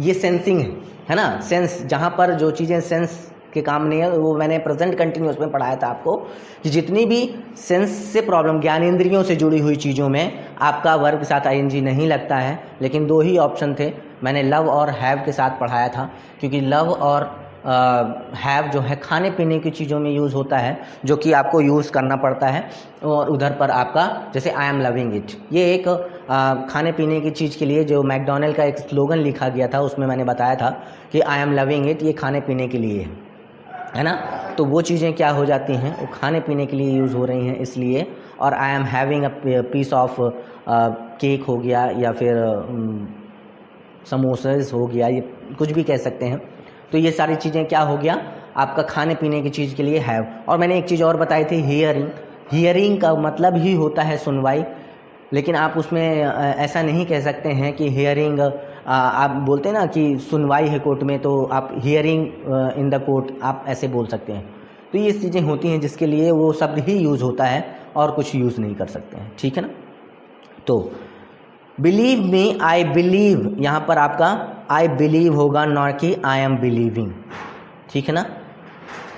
ये सेंसिंग है ना, सेंस, जहाँ पर जो चीज़ें सेंस के काम नहीं है, वो मैंने प्रेजेंट कंटिन्यूअस में पढ़ाया था आपको कि जितनी भी सेंस से प्रॉब्लम, ज्ञानेंद्रियों से जुड़ी हुई चीज़ों में आपका वर्ब के साथ आईएनजी नहीं लगता है। लेकिन दो ही ऑप्शन थे, मैंने लव और हैव के साथ पढ़ाया था, क्योंकि लव और हैव जो है खाने पीने की चीज़ों में यूज़ होता है, जो कि आपको यूज़ करना पड़ता है। और उधर पर आपका जैसे आई एम लविंग इट, ये एक खाने पीने की चीज़ के लिए जो मैकडॉनल्ड का एक स्लोगन लिखा गया था, उसमें मैंने बताया था कि आई एम लविंग इट, ये खाने पीने के लिए है। है ना। तो वो चीज़ें क्या हो जाती हैं, वो खाने पीने के लिए यूज़ हो रही हैं इसलिए। और I am having a piece of cake हो गया, या फिर समोसेस हो गया, ये कुछ भी कह सकते हैं। तो ये सारी चीज़ें क्या हो गया, आपका खाने पीने की चीज़ के लिए हैव। और मैंने एक चीज़ और बताई थी, हियरिंग। हियरिंग का मतलब ही होता है सुनवाई, लेकिन आप उसमें ऐसा नहीं कह सकते हैं कि हियरिंग, आप बोलते हैं ना कि सुनवाई है कोर्ट में, तो आप हियरिंग इन द कोर्ट आप ऐसे बोल सकते हैं। तो ये चीज़ें होती हैं जिसके लिए वो शब्द ही यूज़ होता है और कुछ यूज़ नहीं कर सकते हैं, ठीक है ना। तो बिलीव मी, आई बिलीव, यहाँ पर आपका आई बिलीव होगा, ना कि आई एम बिलीविंग, ठीक है ना।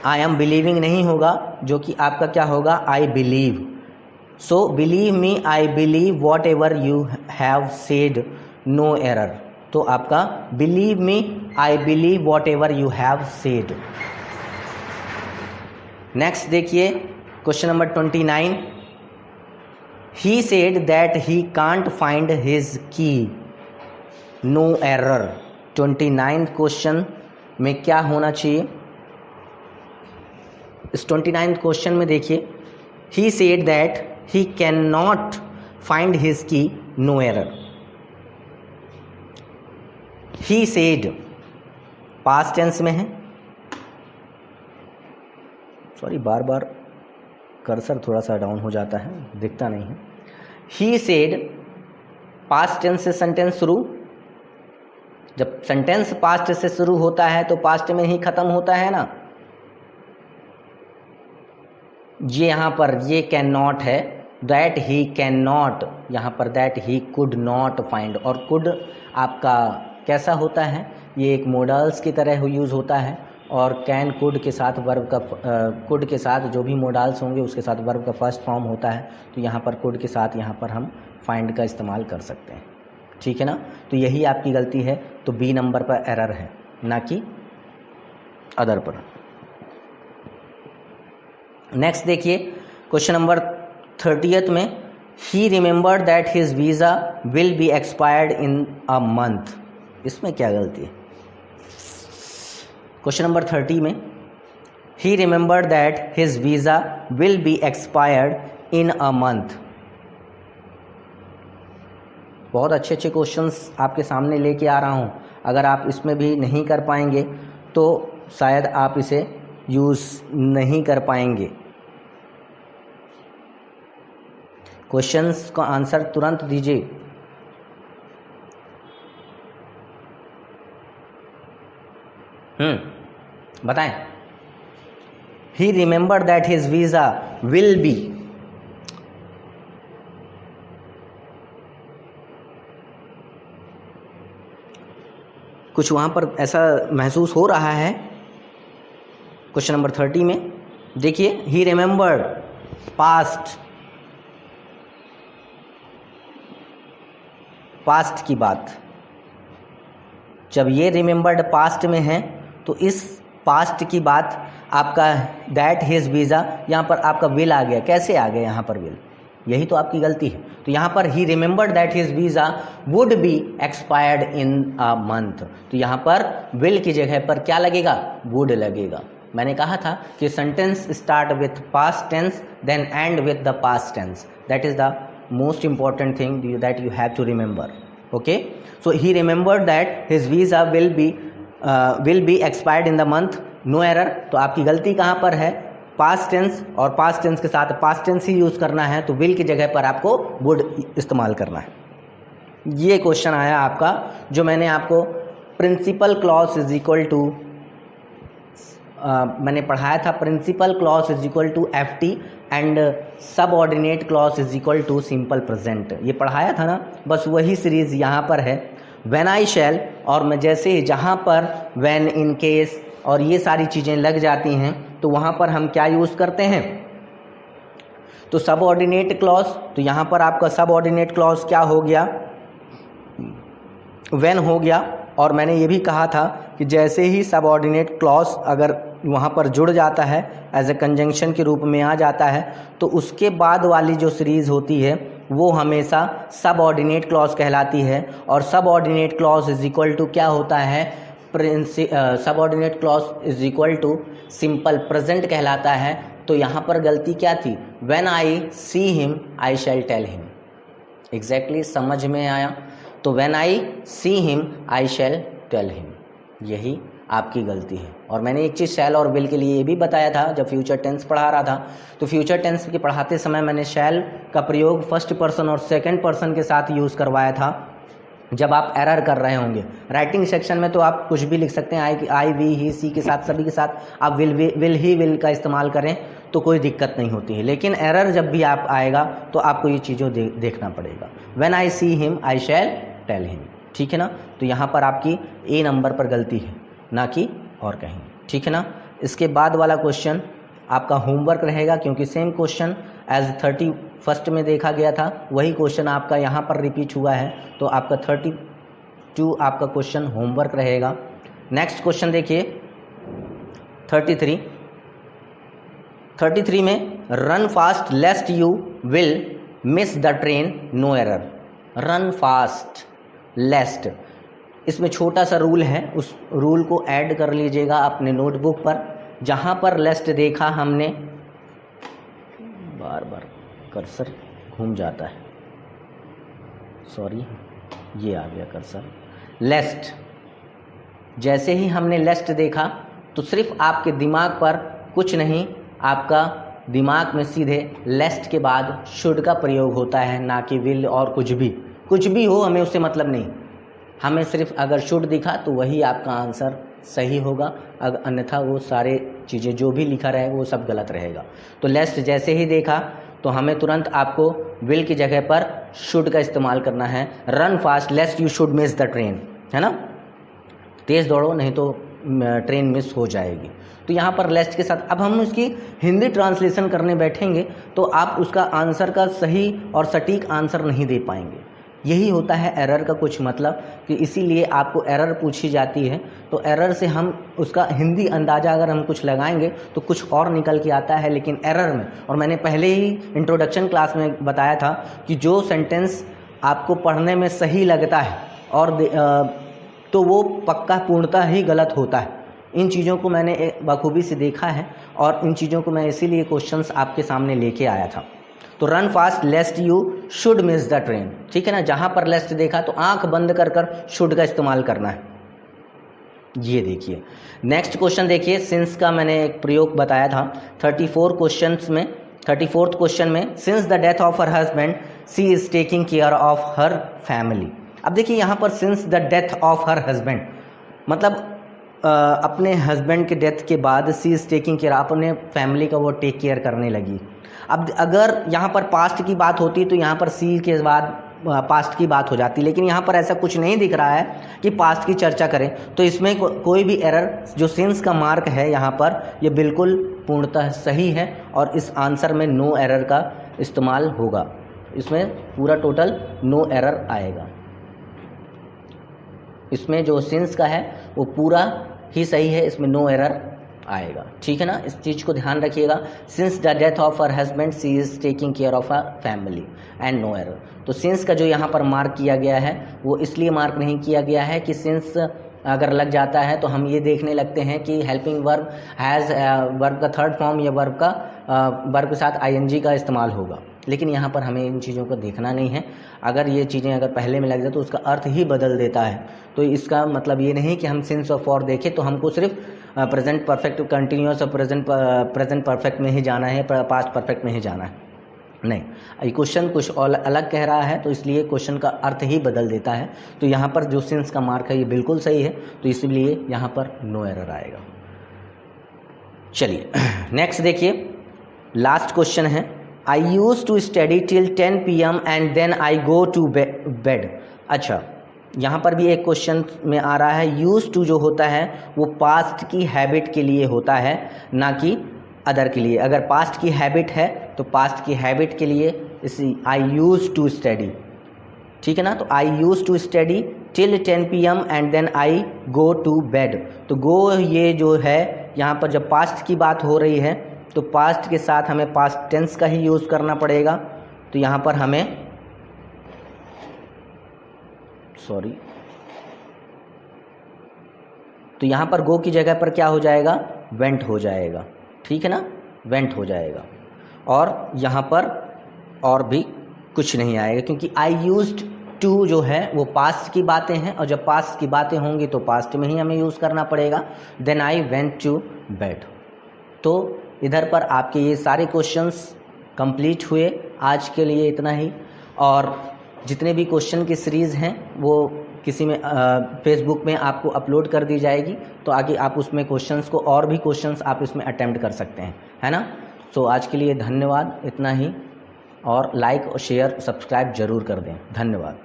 आई एम बिलीविंग नहीं होगा, जो कि आपका क्या होगा, I believe. So believe me, I believe what ever you have said, no error. तो आपका believe me, I believe what ever you have said. Next देखिए question number 29। He said that he can't find his की, no error. 29 question में क्या होना चाहिए, इस 29 question में देखिए, he said that he cannot find फाइंड हिज की, नो एरर। ही सेड पास्ट टेंस में है, सॉरी बार बार कर्सर थोड़ा सा डाउन हो जाता है, दिखता नहीं है। ही सेड पास्ट टेंस से सेंटेंस शुरू, जब सेंटेंस पास्ट से शुरू होता है तो पास्ट में ही खत्म होता है ना। ये यहाँ पर ये कैन नॉट है, दैट ही कैन नॉट, यहाँ पर that he could not find. और कुड आपका कैसा होता है, ये एक मोडल्स की तरह यूज़ होता है, और कैन कुड के साथ वर्ब का कुड के साथ जो भी मोडल्स होंगे उसके साथ वर्ब का फर्स्ट फॉर्म होता है। तो यहाँ पर कुड के साथ यहाँ पर हम फाइंड का इस्तेमाल कर सकते हैं, ठीक है ना। तो यही आपकी गलती है, तो बी नंबर पर एरर है, ना कि अदर पर। नेक्स्ट देखिए क्वेश्चन नंबर 30 में, ही remembered that his visa will be expired in a month. इसमें क्या गलती है, क्वेश्चन नंबर 30 में, ही remembered that his visa will be expired in a month. बहुत अच्छे अच्छे क्वेश्चंस आपके सामने लेके आ रहा हूँ, अगर आप इसमें भी नहीं कर पाएंगे तो शायद आप इसे यूज़ नहीं कर पाएंगे। क्वेश्चंस का आंसर तुरंत दीजिए। बताएं। He remember that his visa will be, कुछ वहाँ पर ऐसा महसूस हो रहा है। क्वेश्चन नंबर 30 में देखिए, ही रिमेंबर्ड पास्ट की बात, जब ये रिमेंबर्ड पास्ट में है तो इस पास्ट की बात आपका दैट हिज वीज़ा, यहाँ पर आपका विल आ गया। कैसे आ गया यहाँ पर विल, यही तो आपकी गलती है। तो यहाँ पर ही remembered that his visa would be expired in a month, तो यहाँ पर विल की जगह पर क्या लगेगा, वुड लगेगा। मैंने कहा था कि sentence start with past tense then end with the past tense, that is the most important thing that you have to remember. Okay, so he remembered that his visa will be expired in the month, no error. तो आपकी गलती कहाँ पर है, past tense, और past tense के साथ past tense ही use करना है, तो विल की जगह पर आपको वुड इस्तेमाल करना है। ये क्वेश्चन आया आपका, जो मैंने आपको principal clause is equal to मैंने पढ़ाया था, principal clause is equal to FT and subordinate clause is equal to simple present, ये पढ़ाया था ना। बस वही सीरीज़ यहाँ पर है, व्हेन आई शैल, और मैं जैसे ही जहाँ पर व्हेन, इन केस और ये सारी चीज़ें लग जाती हैं तो वहाँ पर हम क्या यूज़ करते हैं, तो सबऑर्डिनेट क्लॉज। तो यहाँ पर आपका सबऑर्डिनेट क्लॉज क्या हो गया, व्हेन हो गया। और मैंने ये भी कहा था कि जैसे ही सबऑर्डिनेट क्लॉज अगर वहाँ पर जुड़ जाता है, एज ए कंजंक्शन के रूप में आ जाता है, तो उसके बाद वाली जो सीरीज़ होती है वो हमेशा सबऑर्डिनेट क्लॉज कहलाती है। और subordinate clause is equal to क्या होता है, subordinate clause is equal to simple present कहलाता है। तो यहाँ पर गलती क्या थी? When I see him I shall tell him. Exactly समझ में आया? तो when I see him I shall tell him, यही आपकी गलती है। और मैंने एक चीज़ शैल और विल के लिए ये भी बताया था जब फ्यूचर टेंस पढ़ा रहा था। तो फ्यूचर टेंस के पढ़ाते समय मैंने शैल का प्रयोग फर्स्ट पर्सन और सेकंड पर्सन के साथ यूज़ करवाया था जब आप एरर कर रहे होंगे। राइटिंग सेक्शन में तो आप कुछ भी लिख सकते हैं, आई वी ही सी के साथ, सभी के साथ आप विल का इस्तेमाल करें तो कोई दिक्कत नहीं होती है। लेकिन एरर जब भी आप आएगा तो आपको ये चीज़ों देखना पड़ेगा। When I see him I shall tell him, ठीक है ना। तो यहाँ पर आपकी ए नंबर पर गलती है, ना कि और कहीं, ठीक है ना। इसके बाद वाला क्वेश्चन आपका होमवर्क रहेगा, क्योंकि सेम क्वेश्चन एज 31 में देखा गया था, वही क्वेश्चन आपका यहाँ पर रिपीट हुआ है। तो आपका 32 आपका क्वेश्चन होमवर्क रहेगा। नेक्स्ट क्वेश्चन देखिए 33 में run fast lest you will miss the train no error. Run fast lest, इसमें छोटा सा रूल है, उस रूल को ऐड कर लीजिएगा अपने नोटबुक पर। जहाँ पर लेस्ट देखा हमने, बार बार कर्सर घूम जाता है, सॉरी, ये आ गया कर्सर। लेस्ट, जैसे ही हमने लेस्ट देखा तो सिर्फ आपके दिमाग पर कुछ नहीं, आपका दिमाग में सीधे लेस्ट के बाद शुड का प्रयोग होता है, ना कि विल और कुछ भी हो, हमें उससे मतलब नहीं। हमें सिर्फ अगर शुड दिखा तो वही आपका आंसर सही होगा, अगर अन्यथा वो सारे चीज़ें जो भी लिखा रहे वो सब गलत रहेगा। तो लेस्ट जैसे ही देखा तो हमें तुरंत आपको विल की जगह पर शुड का इस्तेमाल करना है। Run fast lest you should miss the train, है ना, तेज़ दौड़ो नहीं तो ट्रेन मिस हो जाएगी। तो यहाँ पर लेस्ट के साथ अब हम इसकी हिंदी ट्रांसलेशन करने बैठेंगे तो आप उसका आंसर का सही और सटीक आंसर नहीं दे पाएंगे। यही होता है एरर का कुछ मतलब, कि इसीलिए आपको एरर पूछी जाती है। तो एरर से हम उसका हिंदी अंदाज़ा अगर हम कुछ लगाएंगे तो कुछ और निकल के आता है, लेकिन एरर में, और मैंने पहले ही इंट्रोडक्शन क्लास में बताया था कि जो सेंटेंस आपको पढ़ने में सही लगता है और तो वो पक्का पूर्णतः ही गलत होता है। इन चीज़ों को मैंने बखूबी से देखा है और इन चीज़ों को मैं इसीलिए क्वेश्चंस आपके सामने लेके आया था। तो run fast lest you should miss the train, ठीक है ना। जहाँ पर लेस्ट देखा तो आंख बंद कर कर शुड का इस्तेमाल करना है। ये देखिए नेक्स्ट क्वेश्चन देखिए, सिंस का मैंने एक प्रयोग बताया था 34th क्वेश्चन में, since the death of her husband she is taking care of her family. अब देखिए यहाँ पर since the death of her husband मतलब अपने हस्बैंड के डेथ के बाद सी इज टेकिंग केयर, अपने फैमिली का वो टेक केयर करने लगी। अब अगर यहाँ पर पास्ट की बात होती तो यहाँ पर सी के बाद पास्ट की बात हो जाती, लेकिन यहाँ पर ऐसा कुछ नहीं दिख रहा है कि पास्ट की चर्चा करें। तो इसमें कोई भी एरर, जो सिंस का मार्क है यहाँ पर, ये बिल्कुल पूर्णतः सही है और इस आंसर में नो एरर का इस्तेमाल होगा। इसमें पूरा टोटल नो एरर आएगा। इसमें जो सिंस का है वो पूरा ही सही है, इसमें नो एरर आएगा, ठीक है ना। इस चीज़ को ध्यान रखिएगा। Since the death of her husband she is taking care of her family and no error. तो सिंस का जो यहाँ पर मार्क किया गया है वो इसलिए मार्क नहीं किया गया है कि सिंस अगर लग जाता है तो हम ये देखने लगते हैं कि हेल्पिंग वर्ब हैज़, वर्ब का थर्ड फॉर्म या वर्ब के साथ आईएनजी का इस्तेमाल होगा, लेकिन यहाँ पर हमें इन चीज़ों को देखना नहीं है। अगर ये चीज़ें अगर पहले में लग जाए तो उसका अर्थ ही बदल देता है। तो इसका मतलब ये नहीं कि हम सिंस और फॉर देखें तो हमको सिर्फ प्रेजेंट परफेक्ट कंटिन्यूअस और प्रेजेंट परफेक्ट में ही जाना है, पास्ट परफेक्ट में ही जाना है, नहीं। ये क्वेश्चन कुछ और अलग कह रहा है तो इसलिए क्वेश्चन का अर्थ ही बदल देता है। तो यहाँ पर जो सिंस का मार्क है ये बिल्कुल सही है, तो इसलिए यहाँ पर नो एरर आएगा। चलिए नेक्स्ट देखिए, लास्ट क्वेश्चन है, I use to study till 10 PM and then I go to bed. अच्छा, यहाँ पर भी एक क्वेश्चन में आ रहा है, यूज टू जो होता है वो पास्ट की हैबिट के लिए होता है, ना कि अदर के लिए। अगर पास्ट की हैबिट है तो पास्ट की हैबिट के लिए इस आई यूज टू स्टडी, ठीक है ना। तो I use to study till 10 PM and then I go to bed. तो गो ये जो है यहाँ पर जब पास्ट की बात हो रही है तो पास्ट के साथ हमें पास्ट टेंस का ही यूज़ करना पड़ेगा। तो यहाँ पर हमें तो यहाँ पर गो की जगह पर क्या हो जाएगा, वेंट हो जाएगा, ठीक है ना, वेंट हो जाएगा। और यहाँ पर और भी कुछ नहीं आएगा, क्योंकि आई यूज्ड टू जो है वो पास्ट की बातें हैं, और जब पास्ट की बातें होंगी तो पास्ट में ही हमें यूज़ करना पड़ेगा। Then I went to bed. तो इधर पर आपके ये सारे क्वेश्चंस कंप्लीट हुए। आज के लिए इतना ही, और जितने भी क्वेश्चन की सीरीज़ हैं वो किसी में फेसबुक में आपको अपलोड कर दी जाएगी, तो आगे आप उसमें क्वेश्चंस को और भी क्वेश्चंस आप इसमें अटेम्प्ट कर सकते हैं, है ना। सो आज के लिए धन्यवाद, इतना ही, और लाइक और शेयर सब्सक्राइब ज़रूर कर दें। धन्यवाद।